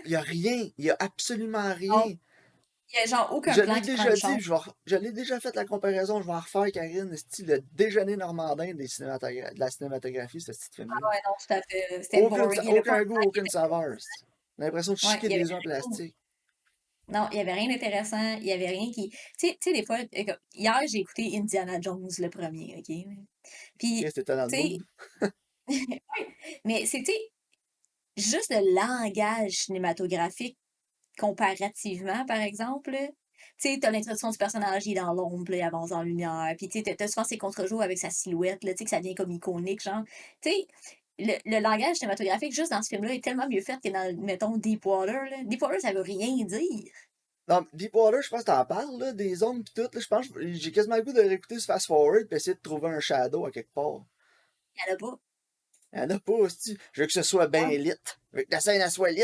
Y a rien, y a absolument Non, rien. il y a genre aucun Je plan l'ai qui prend une déjà dit, chance. je l'ai déjà fait la comparaison, je vais en refaire, Karine, style le déjeuner normandin de la cinématographie, ce petit Ah film-là. ouais, non, tout à fait. C'était boring. Il y avait pas un Aucun goût, plan qui aucune était saveur. L'impression de ouais, chiquer il y avait des œufs en rien. plastique. Non, il y avait rien d'intéressant. Il y avait rien qui. Tu sais, des fois, hier, j'ai écouté Indiana Jones le premier, OK? Puis, Chris, t'étais dans le tu sais, mood. mais c'était juste le langage cinématographique comparativement, par exemple. Là. Tu sais, t'as l'introduction du personnage, il est dans l'ombre, là, il avance en lumière. Puis, tu sais, t'as souvent ses contre-jours avec sa silhouette, là, tu sais, que ça devient comme iconique, genre. Tu sais, le langage cinématographique, juste dans ce film-là, est tellement mieux fait que dans, mettons, Deepwater, là. Deepwater, ça veut rien dire. Non, Deepwater, je pense que t'en parles, là, des ombres pis tout, là, je pense que j'ai quasiment le goût de réécouter ce fast forward pis essayer de trouver un shadow à quelque part. Il y en a pas. Y'en a pas, hostie. Je veux que ce soit bien Non, lit. Je veux que la scène, elle soit lit.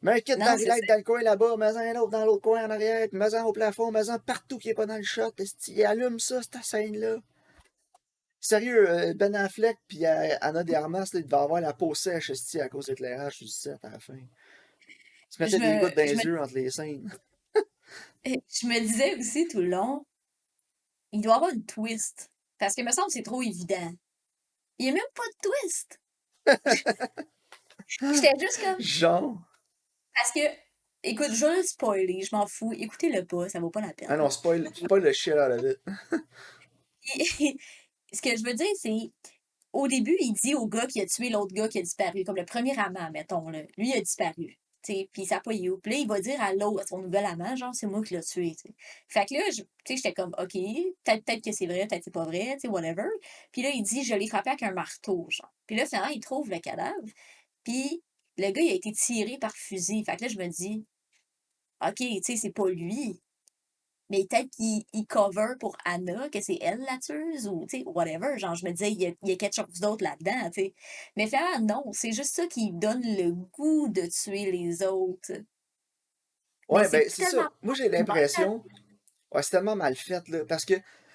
Mets un kit non, d'Harry c'est ça. Light dans le coin là-bas, mets un autre dans l'autre coin en arrière, pis mets un au plafond, mets un partout qui est pas dans le shot, esti. Et allume ça, cette scène-là. Sérieux, Ben Affleck pis Anna de Armas, là, il devait avoir la peau sèche, esti, à cause de l'éclairage du set à la fin. Il se mettait Je des me, gouttes dans je les me, yeux entre les scènes. je me disais aussi tout le long, il doit y avoir une twist. Parce que me semble que c'est trop évident. Il n'y a même pas de twist. J'étais juste comme. Genre. Parce que, écoute, je vais le spoiler, je m'en fous. Écoutez-le pas, ça vaut pas la Ah peine. non, spoil le shit out of it. Ce que je veux dire, c'est, au début, il dit au gars qui a tué l'autre gars qui a disparu, comme le premier amant, mettons, là. Lui, il a disparu. T'sais, puis ça n'a pas eu. Puis là, il va dire à l'autre, à son nouvel amant, genre, c'est moi qui l'ai tué. T'sais. Fait que là, j'étais comme, OK, peut-être que c'est vrai, peut-être que c'est pas vrai, whatever. Puis là, il dit, je l'ai frappé avec un marteau, genre. Puis là, finalement, il trouve le cadavre. Puis le gars, il a été tiré par fusil. Fait que là, je me dis, OK, c'est pas lui. Mais peut-être qu'il cover pour Anna, que c'est elle la tueuse, ou, whatever. Genre, je me disais, il y a quelque chose d'autre là-dedans, tu sais. Mais finalement, non, c'est juste ça qui donne le goût de tuer les autres. Mais Ouais, c'est ben, c'est ça. tellement Moi, j'ai pas mal. l'impression. Ouais, c'est tellement mal fait, là. Parce que,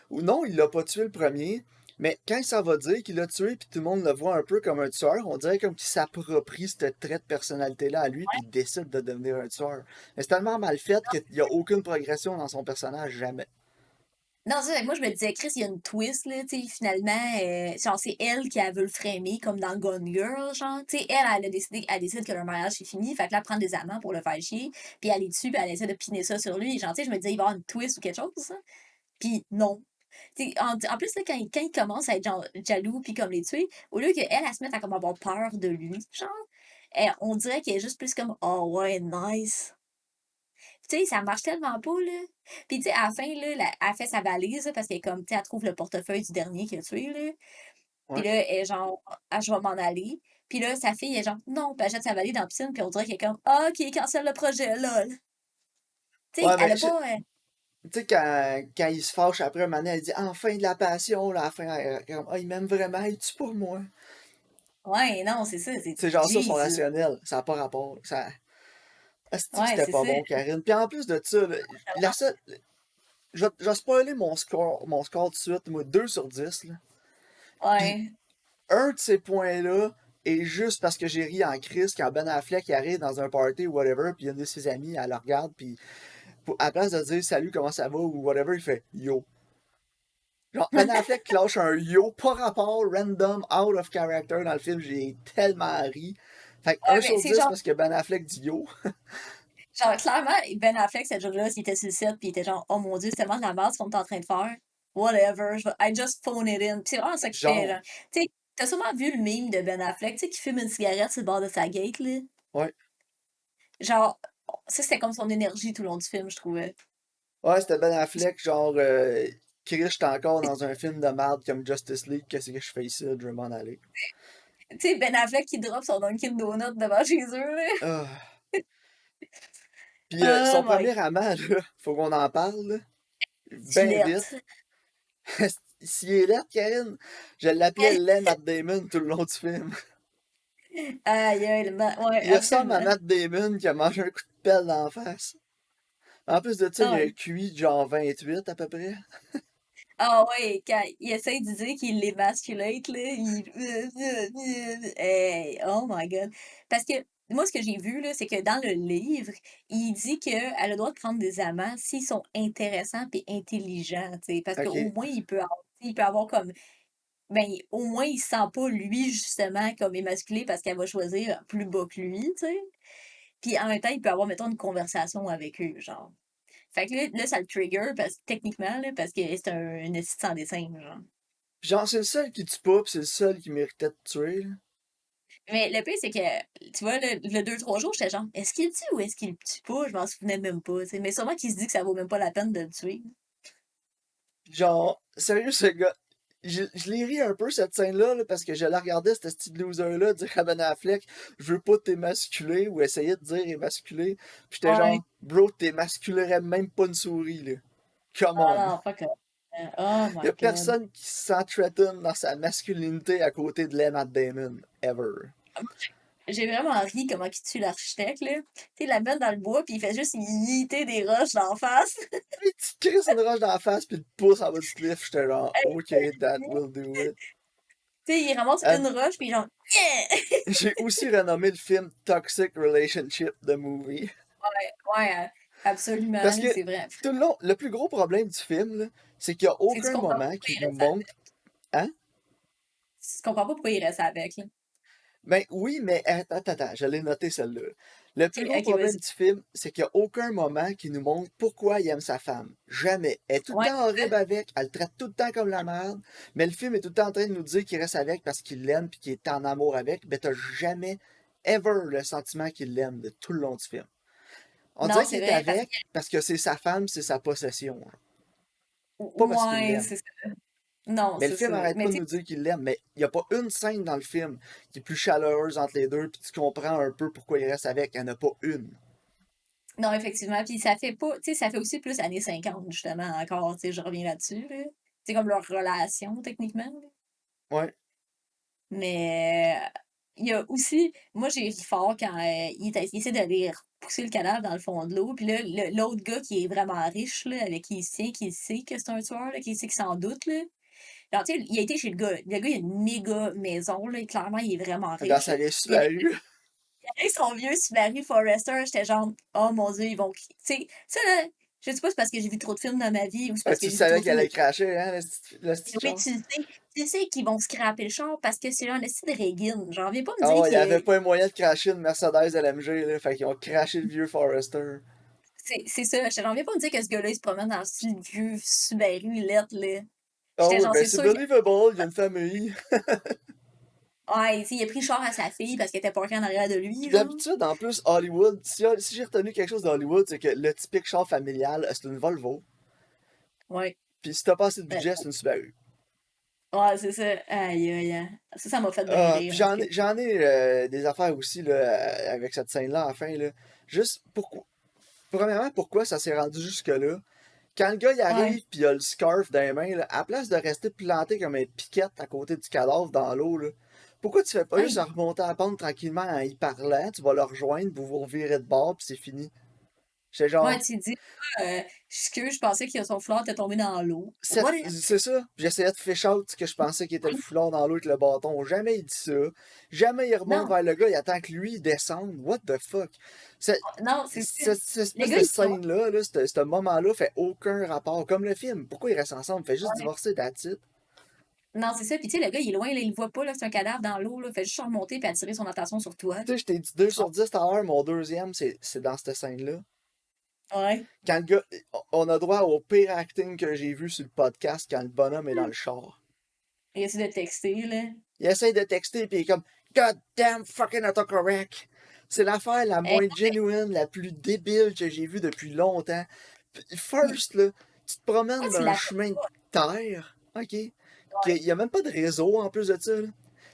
ou non, il l'a pas tué le premier, mais quand il s'en va dire qu'il l'a tué, puis tout le monde le voit un peu comme un tueur, on dirait comme qu'il s'approprie ce trait de personnalité-là à lui, puis il décide de devenir un tueur. Mais c'est tellement mal fait qu'il n'y a aucune progression dans son personnage, jamais. Non, c'est vrai que moi, je me disais, Chris, il y a une twist, là, tu sais, finalement, genre, c'est elle qui a veut le framer, comme dans Gone Girl, genre, tu sais, elle décide que leur mariage est fini, fait que là, elle prend des amants pour le faire chier, puis elle est dessus, puis elle essaie de piner ça sur lui, genre, tu sais, je me disais, il va y avoir une twist ou quelque chose, ça. Puis non. Tu sais, en plus, là, quand il commence à être genre, jaloux, puis comme les tuer, au lieu qu'elle, elle se mette à comme avoir peur de lui, genre, on dirait qu'elle est juste plus comme, oh ouais, nice. Tu sais, ça marche tellement pas, là. Puis, tu sais, à la fin, là, elle fait sa valise, là, parce qu'elle est comme, tu sais, elle trouve le portefeuille du dernier qui a tué, là. Puis Ouais. là, elle est genre, ah, je vais m'en aller. Puis là, sa fille est genre, non, puis elle jette sa valise dans la piscine, puis on dirait qu'elle est comme, ah, ok, cancelle le projet, lol. Tu sais, Ouais, elle mais a pas. tu sais, quand il se fâche après un moment, donné, elle dit enfin de la passion, là, à la fin, elle est comme, ah, il m'aime vraiment, il tue pour moi. Ouais, non, c'est ça, c'est C'est genre ça son Jesus. rationnel, ça n'a pas rapport. Asti que Ouais, c'était c'est pas ça. bon, Karine. Puis en plus de ça, là, la seule, je vais spoiler mon score tout de suite, moi, 2 sur 10 là. Puis Ouais. un de ces points-là est juste parce que j'ai ri en crise quand Ben Affleck arrive dans un party ou whatever, puis une de ses amies, elle le regarde, puis à la place de dire salut, comment ça va ou whatever, il fait yo. Genre, Ben Affleck qui lâche un yo, pas rapport, random, out of character dans le film, j'ai tellement ri. Fait que Ouais, 1 mais sur c'est 10 genre, parce que Ben Affleck dit yo. clairement, Ben Affleck, cette jour-là, s'il était sur le set, puis il était genre, oh mon Dieu, c'est tellement de la merde ce qu'on est en train de faire. Whatever, I just phone it in. Puis c'est vraiment ça qu'il fait, Genre, genre. Tu sais, t'as sûrement vu le meme de Ben Affleck, tu sais, qui fume une cigarette sur le bord de sa gate, là. ouais. Genre, ça, c'était comme son énergie tout le long du film, je trouvais. Ouais, c'était Ben Affleck, genre, Chris, j'étais encore dans un film de merde comme Justice League, qu'est-ce que je fais ici, je vais m'en aller. Tu sais, Ben Affleck qui drop son Dunkin' Donut devant chez eux, là. Ah. Puis Oh son my premier amant, là, faut qu'on en parle, là, ben vite. God. S'il est là, Karine, je l'appelais Len Matt Damon tout le long du film. Aïe, aïe, ouais, Il ressemble à absolument. Matt Damon qui a mangé un coup de pelle d'en face. En plus de ça, il Ah, a un ouais. QI de genre 28 à peu près. Ah ouais, quand il essaie de dire qu'il l'émasculate, là, hey, oh my God. Parce que moi, ce que j'ai vu, là, c'est que dans le livre, il dit qu'elle a le droit de prendre des amants s'ils sont intéressants et intelligents, tu sais, parce qu'au Ok. moins, il peut avoir comme, ben, au moins, il se sent pas, lui, justement, comme émasculé parce qu'elle va choisir plus bas que lui, tu sais. Puis en même temps, il peut avoir, mettons, une conversation avec eux, genre. Fait que là, ça le trigger parce, techniquement, là, parce que c'est un esti sans dessin, genre. Genre, c'est le seul qui tue pas, pis c'est le seul qui méritait de tuer, là. Mais le pire, c'est que, tu vois, le 2-3 jours, j'étais genre, est-ce qu'il le tue ou est-ce qu'il le tue pas? Je m'en souvenais même pas, tu sais. Mais sûrement qu'il se dit que ça vaut même pas la peine de le tuer. Genre, sérieux, ce gars. Je l'ai ri un peu cette scène-là, là, parce que je la regardais, ce petit loser-là, dire à Ben Affleck, je veux pas t'émasculer, ou essayer de dire émasculer. Pis j'étais Ouais. genre, bro, t'émasculerais même pas une souris, là. Come Ah on. non, fuck off. Oh Y a my God. personne qui se sent threatened dans sa masculinité à côté de Matt Damon. Ever. J'ai vraiment ri comment il tue l'architecte, là. Tu sais, il la met dans le bois, puis il fait juste yeeter des roches d'en face. Puis tu crisses une roche dans la face, puis le pouce en bas du cliff, j'étais genre, ok, that will do it. Tu sais, il ramasse Euh, une roche, puis genre, yeah! J'ai aussi renommé le film Toxic Relationship, The Movie. Ouais, ouais, absolument, Parce là, que c'est vrai. tout le long, le plus gros problème du film, là, c'est qu'il n'y a C'est que tu aucun comprends pas moment pourquoi qui il nous reste avec. montre. Hein? Tu comprends pas pourquoi il reste avec, là. Ben oui, mais attends, je l'ai noté celle-là. Le Ok, plus gros ok, problème vas-y. du film, c'est qu'il n'y a aucun moment qui nous montre pourquoi il aime sa femme. Jamais. Elle est tout le Ouais, temps horrible avec, elle le traite tout le temps comme la merde, mais le film est tout le temps en train de nous dire qu'il reste avec parce qu'il l'aime puis qu'il est en amour avec, mais t'as jamais, ever, le sentiment qu'il l'aime de tout le long du film. On non, dirait qu'il c'est est vrai, parce avec parce que c'est sa femme, c'est sa possession, genre. Pas parce qu'il ouais, l'aime. c'est ça. Non, Mais le c'est ça. film arrête Mais pas de tu sais, nous dire qu'il l'aime, mais il n'y a pas une scène dans le film qui est plus chaleureuse entre les deux, puis tu comprends un peu pourquoi il reste avec. Il n'y en a pas une. non, effectivement. Puis ça fait pas, tu sais, ça fait aussi plus années 50 justement, encore, tu sais, je reviens là-dessus, là. C'est comme leur relation, techniquement, là. Ouais. Mais il y a aussi, moi, j'ai ri fort quand il essaie d'aller repousser le cadavre dans le fond de l'eau. Puis là, l'autre gars qui est vraiment riche, là, avec qui il se tient, qui sait que c'est un tueur, là, qui sait qu'il s'en doute, là. Alors, tu sais, il a été chez le gars. Le gars, il a une méga maison, là, et clairement, il est vraiment Dans riche, sa là. vie Puis Subaru. avec son vieux Subaru Forester, j'étais genre, oh mon Dieu, ils vont. Tu sais, ça, là, je sais pas si c'est parce que j'ai vu trop de films dans ma vie ou c'est Ah, parce que tu j'ai vu savais trop de qu'elle films de. allait cracher, hein, le Mais petit oui, char? tu sais qu'ils vont scraper le char parce que c'est un esti de Reagan. J'en viens pas me Ah dire ouais, il n'y avait que. pas un moyen de cracher une Mercedes LMG, là, fait qu'ils ont craché le vieux Forester. C'est ça. J'en viens pas me dire que ce gars-là, il se promène dans ce vieux Subaru lettre, là. Ah J'étais oui, genre, ben c'est c'est sûr que. believable, il y a une famille. Ouais, tu sais, il a pris le char à sa fille parce qu'elle était parkée en arrière de Puis lui, genre. d'habitude, en plus, Hollywood, si j'ai retenu quelque chose d'Hollywood, c'est que le typique char familial, c'est une Volvo. Ouais. Puis si t'as pas assez de Euh, budget, c'est une Subaru. Ouais, c'est ça. Aïe, aïe, aïe. Ça m'a fait bien Ah, rire, puis en tout cas. j'en ai des affaires aussi là, avec cette scène-là à la fin. Là. Juste, pourquoi, premièrement, pourquoi ça s'est rendu jusque-là? Quand le gars il Ouais. arrive puis il a le scarf dans les mains, là, à la place de rester planté comme un piquette à côté du cadavre dans l'eau, là, pourquoi tu fais pas juste Ouais. remonter à la pente tranquillement en y parlant? Tu vas le rejoindre, vous vous revirez de bord puis c'est fini. J'étais Ouais, genre, tu dis, excuse, je pensais que son foulard était tombé dans l'eau. What if? c'est ça. J'essayais de fish out ce que je pensais qu'il était le foulard dans l'eau avec le bâton. Jamais il dit ça. Jamais il remonte Non, vers le gars, il attend que lui il descende. What the fuck? non, c'est ça. Cette Le espèce gars, de il est loin. scène-là, là, ce moment-là, fait aucun rapport. Comme le film. Pourquoi ils restent ensemble? Fait juste Ouais. divorcer, that's it. Non, c'est ça. Puis, tu sais, le gars, il est loin, là, il le voit pas, là, c'est un cadavre dans l'eau, là. Fait juste remonter puis attirer son attention sur toi, là. Tu sais, je t'ai dit 2 sur 10 tout à l'heure, mon deuxième, c'est dans cette scène-là. Ouais. Quand le gars, on a droit au pire acting que j'ai vu sur le podcast quand le bonhomme est dans le char. Il essaie de texter, là. Il essaye de texter, puis il est comme God damn fucking autocorrect. C'est l'affaire la Hey, moins genuine, la plus débile que j'ai vue depuis longtemps. First, là, tu te pourquoi promènes tu dans un l'appelles chemin de pas? terre, ok? Ouais, Qu'il n'y a même pas de réseau en plus de ça, là.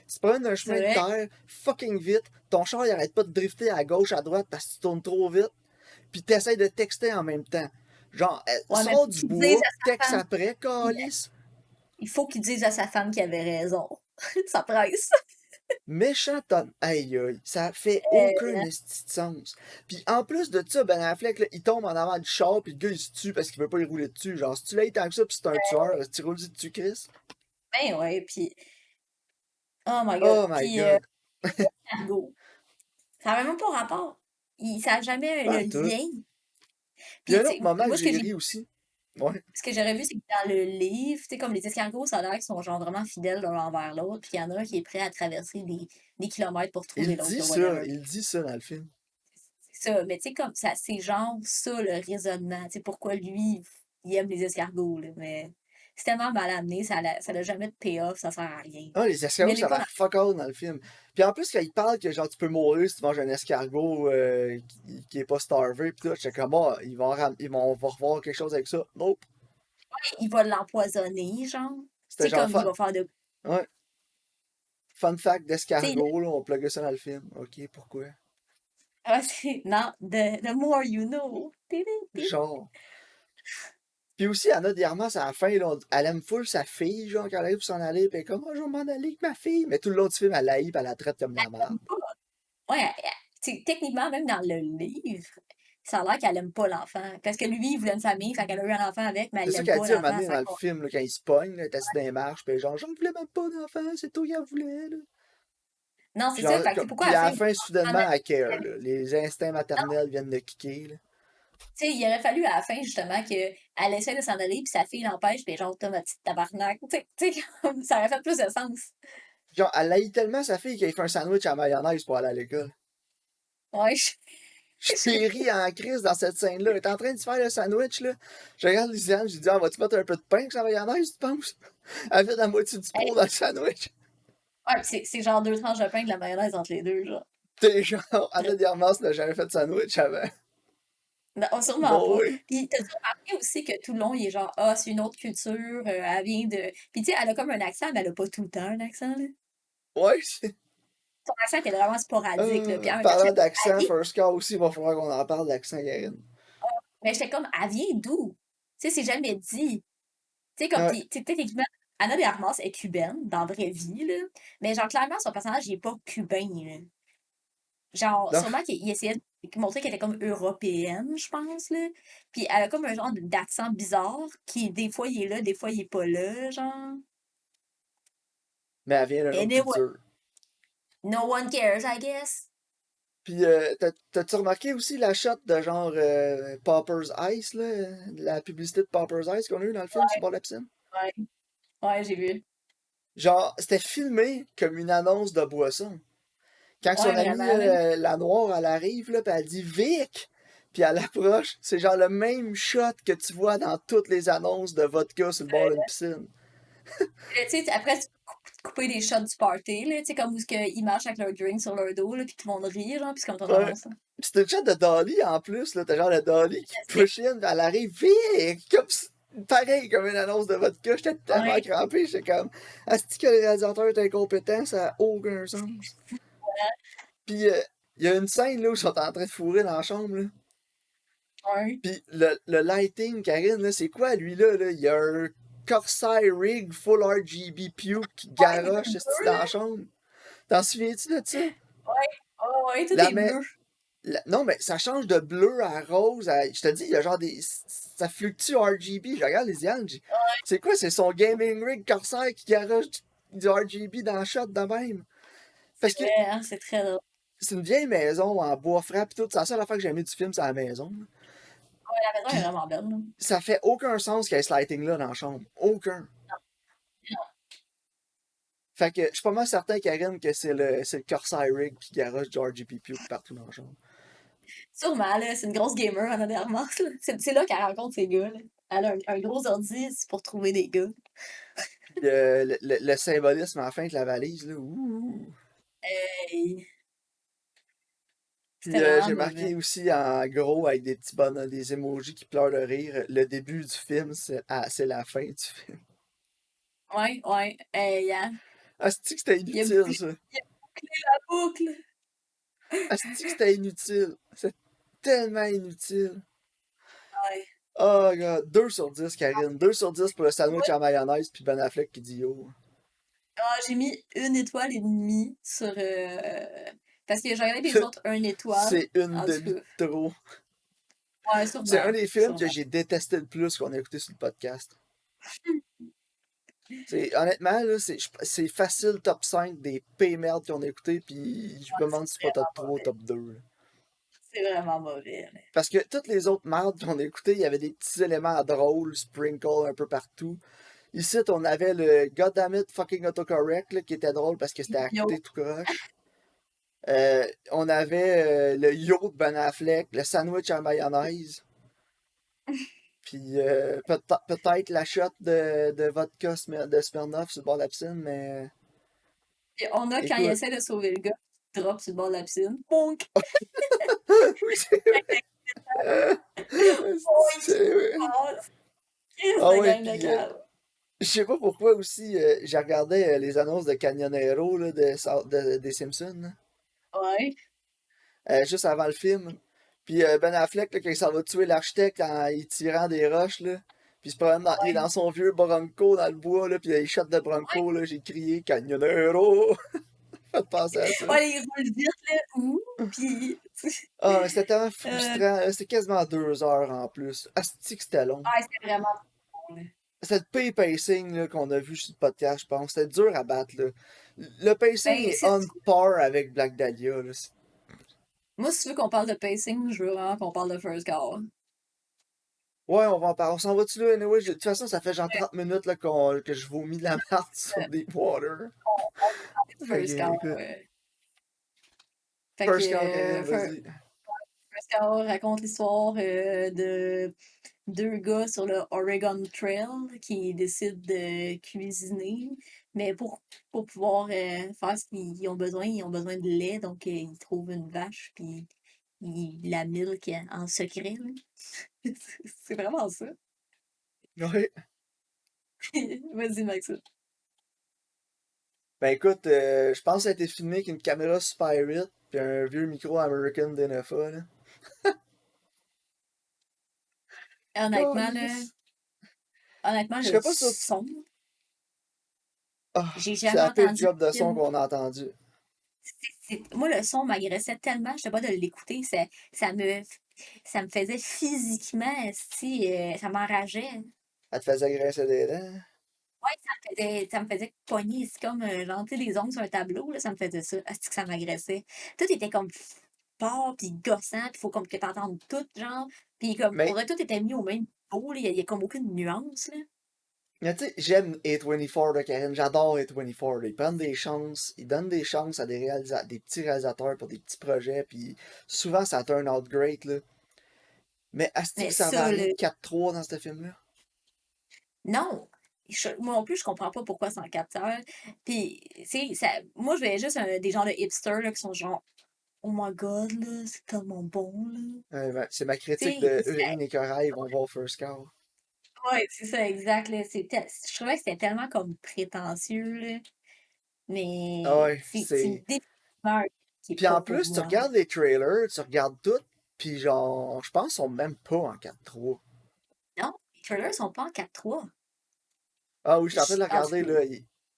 Tu te promènes dans un c'est chemin de vrai. terre, fucking vite, ton char il arrête pas de drifter à gauche, à droite parce que tu tournes trop vite, puis t'essayes de texter en même temps. Genre, Ouais, mais sors faut du qu'il dise bois, à sa texte femme. après, Il calice. il faut qu'il dise à sa femme qu'il avait raison. Ça presse. Méchant Tom. Aïe aïe, ça fait aucun Euh, esti de sens. Puis en plus de ça, Ben Affleck, là, il tombe en avant du char, puis le gars il se tue parce qu'il veut pas y rouler dessus. Genre, si tu l'as tant que ça, puis c'est un tueur, si tu roules dessus, Chris. ben ouais, puis oh my god. Oh my Puis god. Argo. Ça n'a même pas rapport. Ça n'a jamais Pas le à tout. lien. Puis il y Puis, a un tu autre sais, moment que moi, j'ai ri aussi. Ouais. ce que j'aurais vu, c'est que dans le livre, tu sais, comme les escargots, ça a l'air qu'ils sont genre vraiment fidèles l'un envers l'autre, puis il y en a un qui est prêt à traverser des kilomètres pour trouver l'autre, là, whatever. Il dit ça dans le film. C'est ça, mais tu sais, comme ça, c'est genre ça le raisonnement, tu sais, pourquoi lui, il aime les escargots, là, mais c'est tellement mal amené, ça n'a jamais de payoff, ça sert à rien. Ah, les escargots, Mais ça a pas l'air fuck all dans le film. Puis en plus, quand il parle que genre tu peux mourir si tu manges un escargot qui est pas starvé, pis tout, j'étais comme, ah, on va revoir quelque chose avec ça. Nope. il va l'empoisonner, genre. Tu C'était sais, genre comme il fun. va faire de. Ouais. Fun fact Tu sais, d'escargot, là, on pluguait ça dans le film. Ok, pourquoi? ah, non, the more you know. Genre. Puis aussi, Anna de Armas, à la fin, là, elle aime full sa fille, genre, quand elle arrive pour s'en aller, pis elle est comme, oh, je vais m'en aller avec ma fille. Mais tout le long du film, elle l'haït, pis elle la traite comme de la merde. Ouais, tu sais, techniquement, même dans le livre, ça a l'air qu'elle aime pas l'enfant. Parce que lui, il voulait une famille, fait qu'elle a eu un enfant avec, mais C'est elle ça l'aime qu'elle pas, dit un moment l'enfant, donné ça dans le film, là, quand il se pogne, là, elle est assis dans les marches, pis genre, j'en voulais même pas d'enfant, c'est toi qui en voulais, là. Non, Puis, c'est ça, genre, fait que c'est pourquoi puis à la à fin, la il fin, prend soudainement, elle care, là. Les instincts non, maternels viennent de kicker, là. tu sais, il aurait fallu à la fin, justement, qu'elle essaie de s'en aller, puis sa fille l'empêche, puis genre, t'as ma petite tabarnak. Tu sais, comme, ça aurait fait plus de sens. Genre, elle haït tellement sa fille qu'elle fait un sandwich à mayonnaise pour aller à l'école. Ouais, J'ai ri en crise dans cette scène-là. Elle est en train de se faire le sandwich, là. Je regarde Lisiane, je dis, ah, vas-tu mettre un peu de pain que ça mayonnaise, tu penses? Elle fait la moitié du pot hey, dans le sandwich. ouais, puis c'est genre deux tranches de pain de la mayonnaise entre les deux, genre. T'es genre, Anna Diarmas n'a jamais fait de sandwich avant. Non, sûrement Bon, pas. oui. Puis t'as dû remarquer aussi que tout le long, il est genre, ah, c'est une autre culture, elle vient de. Puis tu sais, elle a comme un accent, mais elle a pas tout le temps un accent, là. Ouais, Son accent était vraiment sporadique, là. Puis en même temps, parlant elle d'accent, vient. First Car aussi, il va falloir qu'on en parle d'accent, Karine. Mais j'étais comme, elle vient d'où? Tu sais, c'est jamais dit. Tu sais, comme, Ouais. puis, tu sais, techniquement, Anna de Armas est cubaine, dans la vraie vie, là. Mais genre, clairement, son personnage, il est pas cubain, là. Genre, Non. sûrement qu'il essayait de montrer qu'elle était comme européenne, je pense, là. Puis elle a comme un genre d'accent bizarre, qui, des fois, il est là, des fois, il est pas là, genre. Mais elle vient d'une autre Anyway, culture. no one cares, I guess. Puis, t'as-tu remarqué aussi la shot de genre Popper's Ice, là? La publicité de Popper's Ice qu'on a eu dans le film sur le bord de la piscine? Ouais, ouais, j'ai vu. Genre, c'était filmé comme une annonce de boisson. Quand son Ouais, amie, vraiment, là. la noire, elle arrive, là, pis elle dit Vic! Puis elle approche, c'est genre le même shot que tu vois dans toutes les annonces de vodka sur le bord d'une piscine. Tu sais, après, tu peux couper des shots du party, là. Tu sais, comme où ils marchent avec leur drink sur leur dos, là, puis tout le monde rit, genre, puis c'est comme ton Ouais. annonce, là. Pis c'était le shot de Dolly en plus, là. T'as genre le Dolly qui C'est- push in, pis elle arrive Vic! Pareil comme une annonce de vodka. J'étais tellement Ouais, crampé, j'étais comme Asti que le réalisateur est incompétent, ça a aucun sens. Puis il y a une scène là où ils sont en train de fourrer dans la chambre, là. ouais. Puis le lighting, Karine, là, c'est quoi lui-là? Là? Il y a un Corsair rig full RGB puke qui Ouais, c'est garoche tout esti, bleu, dans là. la chambre. T'en souviens-tu de ça? Ouais, oh, ouais, tout La, est mais, bleu. non, mais ça change de bleu à rose. Je te dis, il y a genre des. Ça fluctue RGB. Je regarde les images. C'est quoi? C'est son gaming rig Corsair qui garoche du RGB dans le shot de même. C'est Parce que vrai, hein, c'est très drôle. c'est une vieille maison en bois franc pis tout. C'est la seule affaire que j'ai aimé du film, c'est la maison. Ouais, la maison est Puis vraiment belle, là. ça fait aucun sens qu'il y ait ce lighting-là dans la chambre. Aucun. Fait que je suis pas mal certain, Karine, que c'est le Corsair Rig qui garoche du RGB Puke partout dans la chambre. Sûrement, là, c'est une grosse gamer, Anna de Armas, là. C'est là qu'elle rencontre ces gars, là. Elle a un gros ordi, c'est pour trouver des gars. Puis le symbolisme à la fin avec la valise, là. Ouh. Hey, Puis c'était vraiment j'ai mauvais. marqué aussi en gros avec des petits bonhommes, des emojis qui pleurent de rire. Le début du film, c'est la fin du film. Ouais, ouais. Hey, hein. Asti que c'était Il a inutile, bouclé, ça. il a bouclé la boucle. Asti que c'était inutile. C'est tellement inutile. Ouais. Oh god, 2 sur 10, Karine. 2 sur 10 pour le Moi, sandwich à mayonnaise, puis Ben Affleck qui dit yo. Ah, j'ai mis 1,5 étoile sur. Parce que j'ai regardé les autres 1 étoile. C'est une En tout demi de cas, trop. ouais, C'est un sûrement. des films que Sûrement. j'ai détesté le plus qu'on a écouté sur le podcast. Honnêtement, là, c'est facile top 5 des pires merdes qu'on a écouté, puis je me Ouais, demande si c'est pas top 3 ou top 2. Là. c'est vraiment mauvais, là. Parce que toutes les autres merdes qu'on a écoutées, il y avait des petits éléments drôles, sprinkle un peu partout. Ici, on avait le Goddammit fucking autocorrect là, qui était drôle parce que c'était Yo, acté tout croche. On avait le yo de Ben Affleck, le sandwich à mayonnaise, puis peut-être la shot de vodka de Smirnoff sur le bord de la piscine, mais et on a quand il écoute, essaie de sauver le gars, il drop sur le bord de la piscine. Bonk! oui, c'est vrai. Bonk! C'est vrai. Oh, Christ Ah de ouais, gang de puis cave. je sais pas pourquoi aussi, j'ai regardé les annonces de Canyonero là, des Simpsons, là, Ouais. juste avant le film. Puis Ben Affleck, là, quand il s'en va tuer l'architecte en y tirant des roches, là, puis il est Ouais. dans son vieux Bronco dans le bois, là, puis il shot de Bronco, là, j'ai crié Canyonero! Faites penser à ça. Ouais, il roule vite, là. Ouh! Puis, Ah, mais c'était tellement euh, frustrant, là, c'était quasiment 2 heures en plus. Asti que c'était long. ouais, c'était vraiment bon, là. C'était le pire pacing là, qu'on a vu sur le podcast, je pense. C'était dur à battre. Là. Le pacing Ben, est on par avec Black Dahlia. Là. moi, si tu veux qu'on parle de pacing, je veux vraiment qu'on parle de First Cow. Ouais, on va en parler. On s'en va-tu là? Anyway, de toute façon, ça fait genre 30 minutes là, que je vomis de la merde sur Deepwater. Fait First Cow. que, écoute, Fait que first count, vas-y. First Cow raconte l'histoire de deux gars sur le Oregon Trail qui décident de cuisiner, mais pour pouvoir faire ce qu'ils ont besoin, ils ont besoin de lait, donc ils trouvent une vache, puis ils la milk en secret, là. C'est vraiment ça. Ouais. Vas-y, Maxime. Ben écoute, je pense que ça a été filmé avec une caméra Spirit puis un vieux micro American DNFA, là. Honnêtement, là, Calisse. honnêtement, Je le serais pas sûr. son, Ah, j'ai c'est jamais la pire entendu job de le son film. qu'on a entendu. Moi, le son m'agressait tellement, je sais pas de l'écouter, ça me faisait physiquement, si, ça m'enrageait. Elle te faisait graisser des dents. Ouais, ça me faisait pogner. C'est comme, genre, tu sais, les ongles sur un tableau, là, ça me faisait ça. Asti que ça m'agressait. Tout était comme fort, puis gossant, puis faut comme que t'entendes tout, genre. Puis comme, on Mais, dirait que tout était mis au même niveau, là. Il y a comme aucune nuance, là. mais tu sais, j'aime A24 de Karen. J'adore A24. Là. Ils prennent des chances. Ils donnent des chances à des petits réalisateurs pour des petits projets. Puis souvent, ça turn out great, là. Mais asti Mais que ça va ça, rien là, de 4-3 dans ce film-là. non! Moi non plus, je comprends pas pourquoi c'est en capteur. Puis, tu sais, moi, je voyais juste des gens de hipsters, là, qui sont genre, oh my god, là, c'est tellement bon, là. Ben, c'est ma Tu critique sais, de Urine et Corail. Ils vont voir First Cow. ouais, c'est ça, exact, là. Je trouvais que c'était tellement comme prétentieux, là. Ah Mais ouais, c'est une c'est. définition qui est Puis pas en pour plus, tu moi. regardes les trailers, tu regardes tout. Puis genre, je pense qu'ils sont même pas en 4-3. Non, les trailers sont pas en 4:3. Ah oui, je suis en train de le En tout regarder cas, là.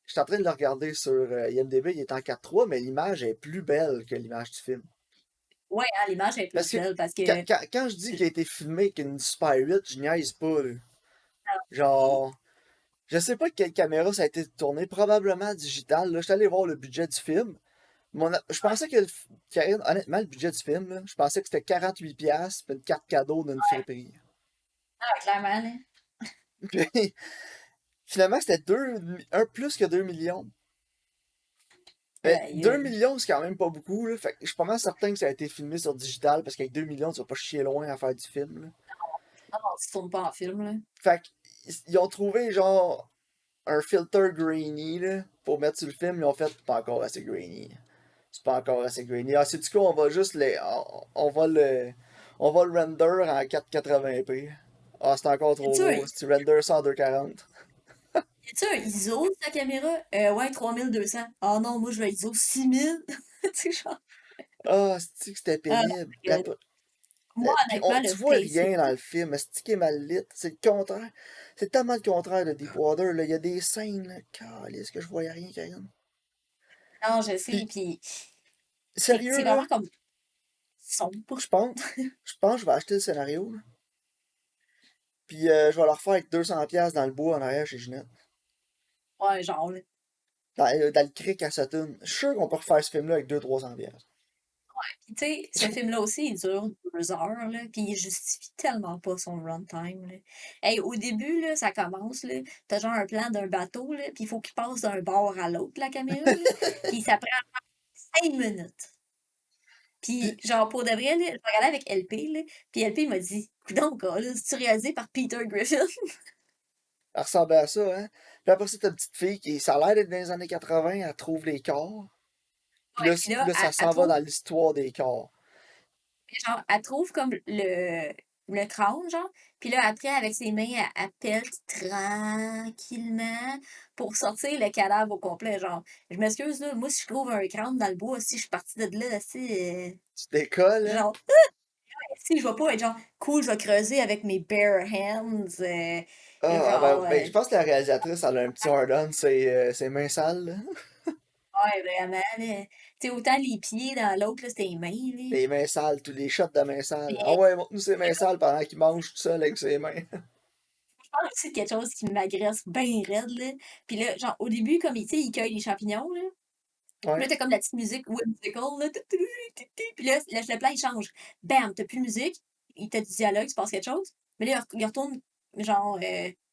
Je suis en train de le regarder sur IMDb, il est en 4-3, mais l'image est plus belle que l'image du film. ouais, hein, l'image est Parce plus que belle parce que quand je dis qu'il a été filmé avec une Super 8, je niaise pas, là. c'est- Genre, je sais pas quelle caméra ça a été tourné, probablement digital. Là, je suis allé voir le budget du film. Je pensais que, Karine, honnêtement, le budget du film, là, je pensais que c'était 48$ puis une carte cadeau d'une friperie. ah, clairement, là. Puis, finalement, c'était plus que 2 millions. Mais Aïe, 2 aïe. millions, c'est quand même pas beaucoup, là. Fait que je suis pas mal certain que ça a été filmé sur digital parce qu'avec 2 millions, tu vas pas chier loin à faire du film, là. Non, non, tu tournes pas en film, là. Fait ils ont trouvé genre un filter grainy là, pour mettre sur le film, ils ont fait pas encore assez grainy. C'est pas encore assez grainy. Ah, c'est du coup, on va juste on va le render en 480p. Ah, c'est encore Y trop a-tu un, beau. Si tu render ça en 240. y a-tu un ISO de ta caméra? Ouais, 3200. Ah non, moi, je veux ISO 6000. Tu sais, genre. Ah, c'est que c'était Ah, pénible. non, moi, Puis honnêtement, tu le vois pacing. rien dans le film. C'est qui est mal lit. C'est le contraire. C'est tellement le contraire de Deepwater, là. Il y a des scènes, là, calisse, que je voyais rien, Karine. Non, je sais, Puis, puis c'est sérieux, là, vraiment comme sombre. je pense, je vais acheter le scénario, là. Puis, je vais le refaire avec 200$ dans le bois en arrière chez Ginette. Ouais, genre, là. Dans le cric à Sutton. Je suis sûr qu'on peut refaire ce film-là avec 200-300$. Puis, tu sais, ce film-là aussi, il dure 2 heures, là, puis il justifie tellement pas son runtime, là. Hey, au début, là, ça commence, là, t'as genre un plan d'un bateau, là, puis il faut qu'il passe d'un bord à l'autre, la caméra, là, puis ça prend 5 minutes. Puis, Puis, genre, pour de vrai, là, je regardais avec LP, là, puis LP m'a dit, coudonc, gars, là, c'est-tu réalisé par Peter Griffin? elle ressemblait à ça, hein. Puis après, c'est ta petite fille qui, ça a l'air d'être dans les années 80, elle trouve les corps. Ouais, puis là, Ça elle s'en va trouve dans l'histoire des corps. genre, elle trouve comme le crâne, genre. Puis là, après, avec ses mains, elle pèle tranquillement pour sortir le cadavre au complet, genre. Je m'excuse, là. Moi, si je trouve un crâne dans le bois, si je suis partie de là, si, Tu décolles, hein. genre, si je vais pas être genre, cool, je vais creuser avec mes bare hands, Ah, genre, ben, je pense que la réalisatrice, elle a un petit hard-on, ses mains sales, là. ouais, vraiment, là. Tu sais, autant les pieds dans l'autre, là, c'était les mains, là. Les mains sales, tous les shots de mains sales. Ah Mais ouais, montre-nous ses mains sales pendant qu'il mange tout seul avec ses mains. je pense aussi de quelque chose qui m'agresse bien raide, là. Puis là, genre, au début, comme, tu sais, il cueille les champignons, là. Puis là, Ouais. t'as comme la petite musique whimsical, là. Puis là, le plan, il change. Bam, t'as plus de musique. Il t'a du dialogue, il se passe quelque chose. Mais là, il retourne, genre,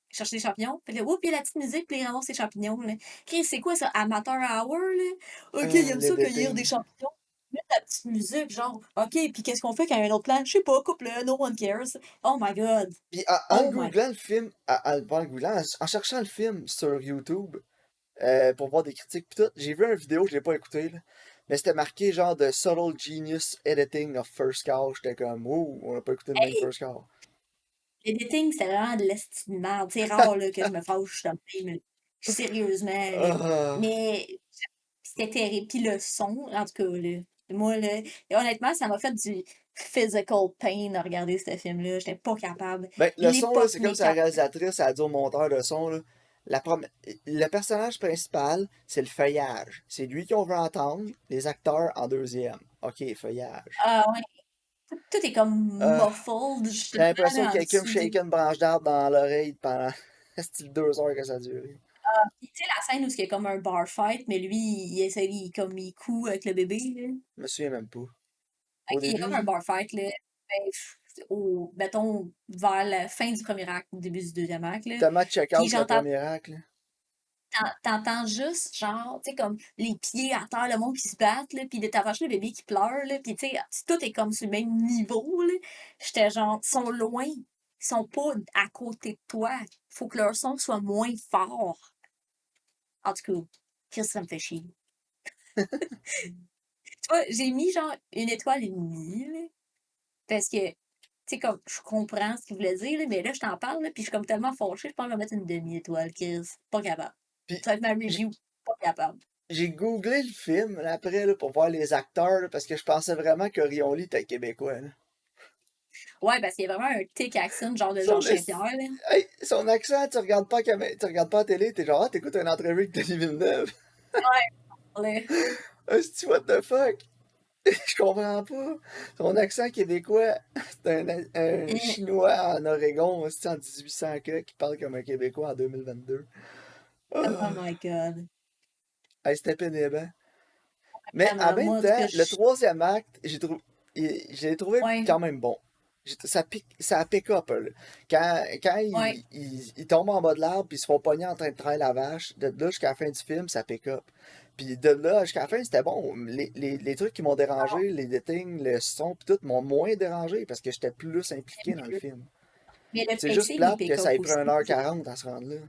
chercher des champignons. Puis là, oups, il y a la petite musique, puis il ramasse ses champignons, là. Chris, c'est quoi ça? Amateur hour, là? Ok, il aime ça cueillir des L'editing. champignons. Mettre la petite musique, genre, ok, puis qu'est-ce qu'on fait quand il y a un autre plan? Je sais pas, coupe-le, no one cares. Oh my god. Puis en Oh my god. googlant le film, pas en googlant, en cherchant le film sur YouTube, pour voir des critiques pis tout, j'ai vu une vidéo, je l'ai pas écouté, là. Mais c'était marqué genre de Subtle Genius Editing of First Cow. J'étais comme, ouh, on a pas écouté de même Hey, First Cow. l'editing, c'est vraiment de l'esti de merde. C'est rare là, que je me fâche de même, sérieusement. Là. Ah. Mais c'était terrible. Puis le son, en tout cas, là, moi, là, honnêtement, ça m'a fait du physical pain à regarder ce film-là. J'étais pas capable. Ben, le son, là, L'époque c'est comme si la mécanique. réalisatrice a dit au monteur de son, là, le personnage principal, c'est le feuillage. C'est lui qu'on veut entendre, les acteurs en deuxième. Ok, feuillage. Ah ouais, tout est comme Ah, muffled. Je j'ai suis tout le l'impression temps que en quelqu'un me dessous. shake une branche d'arbre dans l'oreille pendant style 2 heures que ça a duré. Puis tu sais, la scène où il y a comme un bar fight, mais lui, il essaie, comme il coud avec le bébé. Là. Je me souviens même pas. Ok, Au il y a début, comme un là. bar fight, là. Ben, mettons, vers la fin du premier acte, début du deuxième acte, là. Tellement Puis check-out le j'entends, premier acte, là. t'entends juste, genre, tu sais, comme les pieds à terre, le monde qui se battent, là. Puis là, t'as le bébé qui pleure, là. Puis tu sais, tout est comme sur le même niveau, là. J'étais genre, ils sont loin. Ils sont pas à côté de toi. Faut que leur son soit moins fort. En tout cas, Chris, ça me fait chier. Tu vois, j'ai mis genre une étoile et demie, là. Parce que, tu sais, comme, je comprends ce qu'il voulait dire, là, mais là, je t'en parle, là, puis je suis comme tellement fâchée, je pense que je vais mettre une demi-étoile, Chris. Pas capable. Puis Ça va être ma j- review. Pas capable. j'ai googlé le film là, après là, pour voir les acteurs là, parce que je pensais vraiment que Rion Lee était québécois. Là. Ouais, parce qu'il y a vraiment un thick accent, genre de Son, Georges Saint-Pierre, là. hey, son accent, tu regardes pas la télé, t'es genre, ah, t'écoutes une entrevue avec Denis Villeneuve. Ouais, là. Hostie, what the fuck? Je comprends pas. Son accent québécois, c'est un Eh, Chinois en Oregon, hostie, en 1800 qui parle comme un Québécois en 2022. oh Ah, my god. hey, c'était pénible, hein? Mais en Vraiment, même moi, en tout temps, cas, le troisième acte, je l'ai trouvé ouais, quand même bon. Ça pick up, là. Quand ouais. ils tombent en bas de l'arbre puis ils se font pogner en train de traire la vache, de là jusqu'à la fin du film, ça pick up. Puis de là jusqu'à la fin, c'était bon. Les trucs qui m'ont dérangé, les détails, le son pis tout, m'ont moins dérangé parce que j'étais plus impliqué dans le film. Mais le C'est juste pacing, il plate que pick ça up ait pris aussi. 1h40 à se rendre là.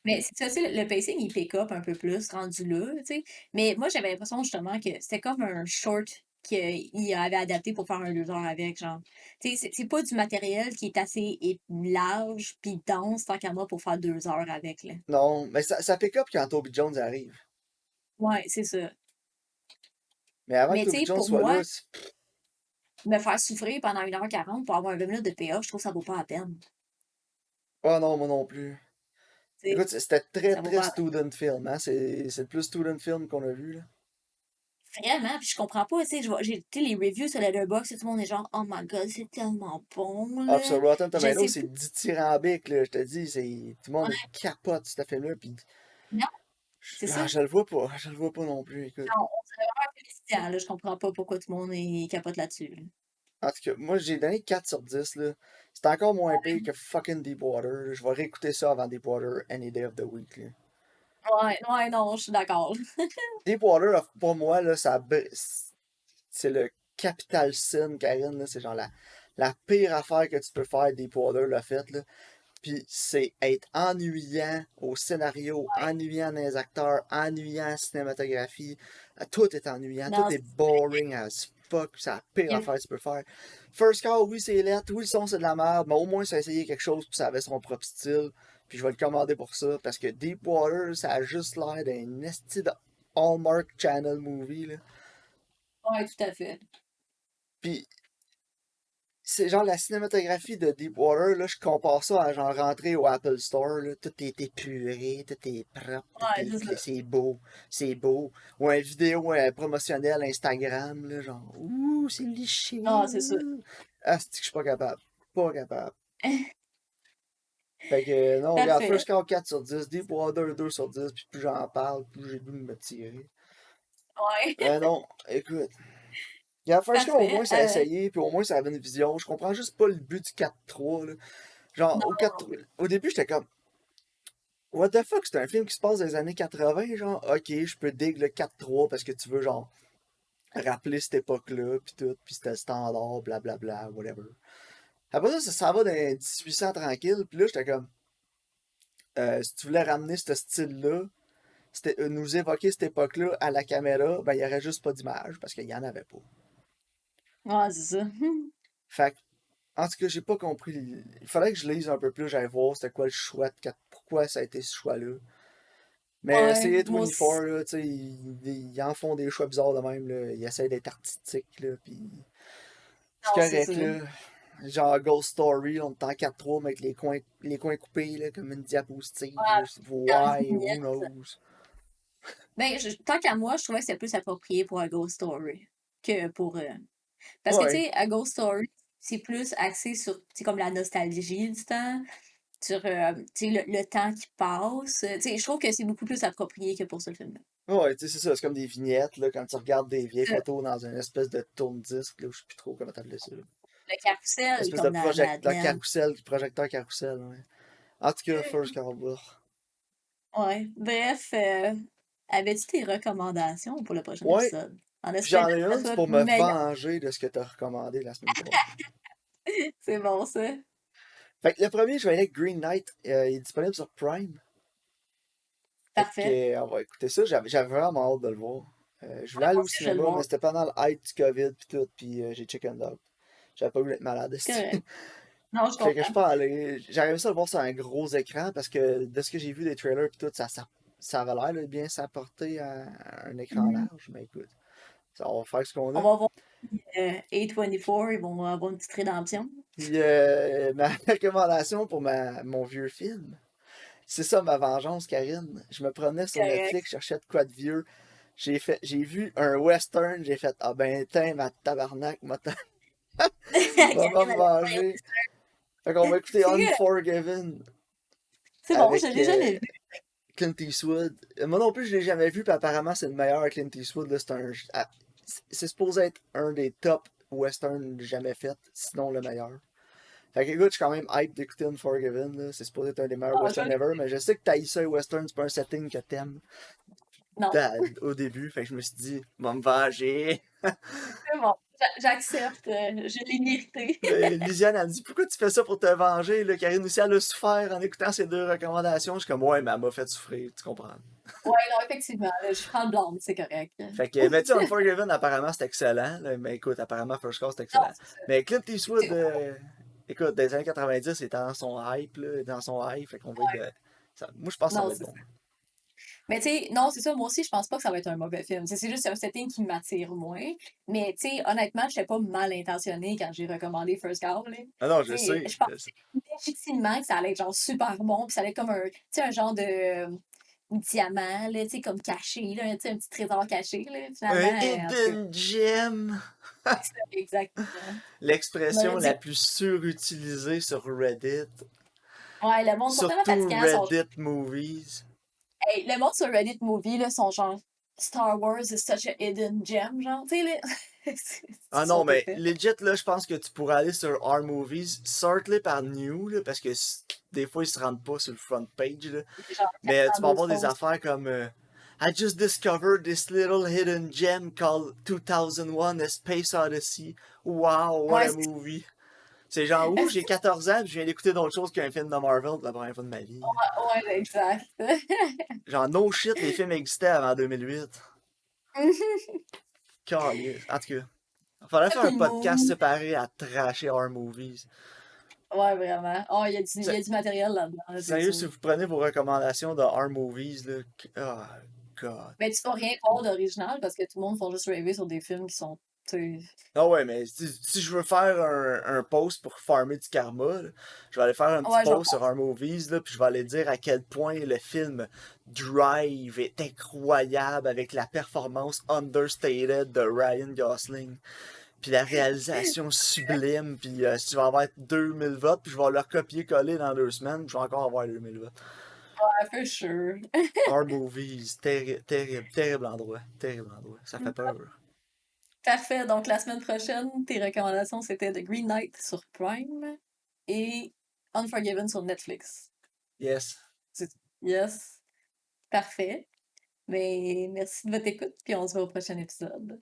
Mais c'est ça, tu sais, le pacing, il pick up un peu plus rendu là, tu sais. Mais moi, j'avais l'impression justement que c'était comme un short qu'il avait adapté pour faire un 2 heures avec, genre. Tu sais, c'est pas du matériel qui est assez large puis dense, tant qu'à moi, pour faire 2 heures avec, là. Non, mais ça pick up quand Toby Jones arrive. Ouais, c'est ça. Mais avant que Mais tu Toby sais, Jones pour soit là, moi, me faire souffrir pendant 1h40 pour avoir 20 minutes de PA, je trouve que ça vaut pas la peine. Ah non, moi non plus. Tu sais, Écoute, c'était très ça vaut très pas. student film, hein. C'est le plus student film qu'on a vu, là. Vraiment, puis je comprends pas, tu sais, j'ai, tu sais, les reviews sur Letterboxd, tout le monde est genre, oh my god, c'est tellement bon, Ah, pis là. sur Rotten Je Tomatoes, sais c'est plus. dithyrambique, là. Je te dis, tout le monde Ouais, capote ce film-là, pis non, c'est ça. je le vois pas. Je le vois pas non plus, écoute. Non, on dirait vraiment un peu décision, là. Je comprends pas pourquoi tout le monde est capote là-dessus, là. En tout cas, moi, j'ai donné 4 sur 10, là. C'est encore moins pire que fucking Deepwater, là. Je vais réécouter ça avant Deepwater any day of the week, là. Ouais, ouais, non, je suis d'accord. Deepwater, pour moi, là, c'est le capital sin, Karine, là. C'est genre la pire affaire que tu peux faire, Deepwater l'a fait, là. Puis c'est être ennuyant au scénario, ennuyant dans les acteurs, ennuyant en cinématographie. Tout est ennuyant, Non, tout est boring as fuck. C'est la pire affaire que tu peux faire. First Call, oui, c'est lettre, oui, le son, c'est de la merde, mais au moins, ça a essayé quelque chose, puis ça avait son propre style. Puis je vais le commander pour ça, parce que Deepwater, ça a juste l'air d'un esti de Hallmark Channel movie, là. ouais, tout à fait. Puis c'est genre la cinématographie de Deepwater, là, je compare ça à genre rentrer au Apple Store, là, tout est épuré, tout est propre, Ouais, c'est ça. c'est beau, c'est beau. Ou une vidéo promotionnelle Instagram, là, genre, ouh, c'est liché, Non, c'est ça. ouh. Ah, c'est que je suis pas capable, pas capable. Fait que, non, regarde, Parfait. First Call 4 sur 10, Deepwater 2 sur 10, puis plus j'en parle, plus j'ai le goût de me tirer. Ouais, Non, écoute. Regarde, First Call, au parfait. moins, ça a essayé, puis au moins, ça avait une vision. Je comprends juste pas le but du 4-3, là. Genre, Non, au début, j'étais comme, what the fuck, c'est un film qui se passe dans les années 80, genre, ok, je peux dig le 4-3 parce que tu veux, genre, rappeler cette époque-là, pis tout, pis c'était le standard, blablabla, whatever. Après ça, ça s'en va dans les 1800 tranquille, pis là, j'étais comme, si tu voulais ramener ce style-là, nous évoquer cette époque-là à la caméra, ben, il y aurait juste pas d'image, parce qu'il y en avait pas. ouais, c'est ça. Fait que, en tout cas, j'ai pas compris. Il fallait que je lise un peu plus, j'allais voir c'était quoi le choix de 4, pourquoi ça a été ce choix-là. Mais Ouais, c'est moi aussi. A24, là, tu sais, ils en font des choix bizarres de même, là. Ils essayent d'être artistiques, là, pis c'est Non, c'est ça. correct, là. Genre Ghost Story, on est en 4-3, mais avec les coins coupés, là, comme une diapositive, Ouais, là. dans les Why? Who vignettes. knows? Ben, tant qu'à moi, je trouvais que c'était plus approprié pour un Ghost Story que pour. Parce que, tu Ouais. sais, A Ghost Story, c'est plus axé sur, tu sais, comme la nostalgie du temps, sur, tu sais, le temps qui passe. Tu sais, je trouve que c'est beaucoup plus approprié que pour ce film-là. Ouais, tu sais, c'est ça, c'est comme des vignettes, là, quand tu regardes des vieilles Ça, photos dans une espèce de tourne-disque, là, je sais plus trop comment t'appelais ça, là. le carrousel, Espèce de comme projecteur Madeleine. carousel, projecteur carousel, ouais. En tout cas, First Cowboy. Ouais. Bref, avais-tu tes recommandations pour le prochain Ouais, épisode? En puis espérant j'en ai que ça une, c'est soit pour me meilleur. venger de ce que t'as recommandé la semaine passée. C'est bon, ça. Fait que le premier, je vais aller avec Green Knight. Il est disponible sur Prime. Fait Parfait. que, on va écouter ça. J'avais vraiment hâte de le voir. Je voulais Ouais, aller moi au aussi, je vais le cinéma, mais voir. c'était pendant le hype du COVID pis tout, pis j'ai chicken dog. J'avais pas voulu être malade, C'est esti. correct. Non, je Fait que je comprends. peux aller. J'aurais aimé ça le voir sur un gros écran parce que de ce que j'ai vu des trailers pis tout, ça avait l'air de bien s'apporter à un écran Mhm. large. Mais écoute, ça, on va faire ce qu'on On a. va voir A24, ils vont avoir une petite rédemption. Puis ma recommandation pour mon vieux film, c'est ça ma vengeance, Karine. Je me promenais sur Correct. Netflix, je cherchais de quoi de vieux. J'ai vu un western, j'ai fait ah ben tiens ma tabarnak, va me Karine, elle aime pas venger. Fait qu'on va écouter C'est correct. Unforgiven C'est bon, je avec l'ai jamais vu. Clint Eastwood. Moi non plus je l'ai jamais vu, puis apparemment c'est le meilleur Clint Eastwood. Là, c'est supposé être un des top westerns jamais faits, sinon le meilleur. Fait que écoute, je suis quand même hype d'écouter Unforgiven, là. C'est supposé être un des meilleurs Ah, je westerns l'ai- ever, mais je sais que t'as ça, les westerns, c'est pas un setting que t'aimes Non, au début. Fait que je me suis dit, va me venger. c'est bon. J'accepte. Je l'ai mérité. Lisiane, elle me dit, pourquoi tu fais ça pour te venger? Là? Karine aussi, elle a souffert en écoutant ces deux recommandations. Je suis comme, ouais, mais elle m'a fait souffrir, tu comprends. Ouais, non, effectivement. Là, je prends le blâme, c'est correct. Fait que, mais tu sais, Unforgiven, apparemment, c'est excellent. Là. Mais écoute, apparemment, First Call, c'est Non, excellent. c'est ça. Mais Clint Eastwood, C'est- écoute, des années 90, il était dans son hype, là, il était dans son hype. Fait qu'on va être moi, je pense que ça Non, va être c'est bon. ça. Mais tu sais, non, c'est ça, moi aussi, je pense pas que ça va être un mauvais film. C'est juste un setting qui m'attire moins. Mais tu sais, honnêtement, j'étais pas mal intentionnée quand j'ai recommandé First Cow, là. Ah non, je Tu sais, sais. je pense Je sais. légitimement que ça allait être genre super bon, puis ça allait être comme un, tu sais, un genre de diamant, là, tu sais, comme caché, là, tu sais, un petit trésor caché, là. Un Finalement, en tout cas, hidden gem! c'est ça, exactement. On aurait L'expression dit, la plus surutilisée sur Reddit. ouais, le monde sont tellement Surtout fatigants, sont, Reddit Movies. hey, le monde sur Reddit Movie, là, sont genre, Star Wars is such a hidden gem, genre, tu sais, là. Ah Ils non, sont mais épais. legit, là, je pense que tu pourrais aller sur R-Movies, sort-les par new, là, parce que des fois, ils se rendent pas sur le front page, là. C'est genre Mais tu vas 412 avoir des posts. affaires comme I just discovered this little hidden gem called 2001 A Space Odyssey. Wow, what Ouais, a movie. C'est genre, ouh, j'ai 14 ans, puis je viens d'écouter d'autres choses qu'un film de Marvel pour la première fois de ma vie. ouais, exact. Genre, no shit, les films existaient avant 2008. Caliste. En tout cas, il faudrait faire un Full podcast Moon. séparé à trasher R-Movies. Ouais, vraiment. Oh, il y Sa- a du matériel là-dedans, là, c'est Sérieux, si sûr. vous prenez vos recommandations de R-Movies, là, oh god. Mais tu vas rien voir d'original parce que tout le monde fait juste rêver sur des films qui sont, tu sais, Ah ouais, mais si je veux faire un post pour farmer du karma, là, je vais aller faire un petit ouais, je vais post sur R-Movies, là, puis je vais aller dire à quel point le film Drive est incroyable avec la performance understated de Ryan Gosling. Puis la réalisation sublime, puis si tu vas avoir 2000 votes, puis je vais leur copier-coller dans 2 semaines, puis je vais encore avoir 2000 votes. faire for sure. Hard Movies, terrible, terrible, terrible endroit, terrible endroit, ça fait peur. Parfait. Donc, la semaine prochaine, tes recommandations, c'était The Green Knight sur Prime et Unforgiven sur Netflix. Yes. Yes. Parfait. Mais merci de votre écoute, puis on se voit au prochain épisode.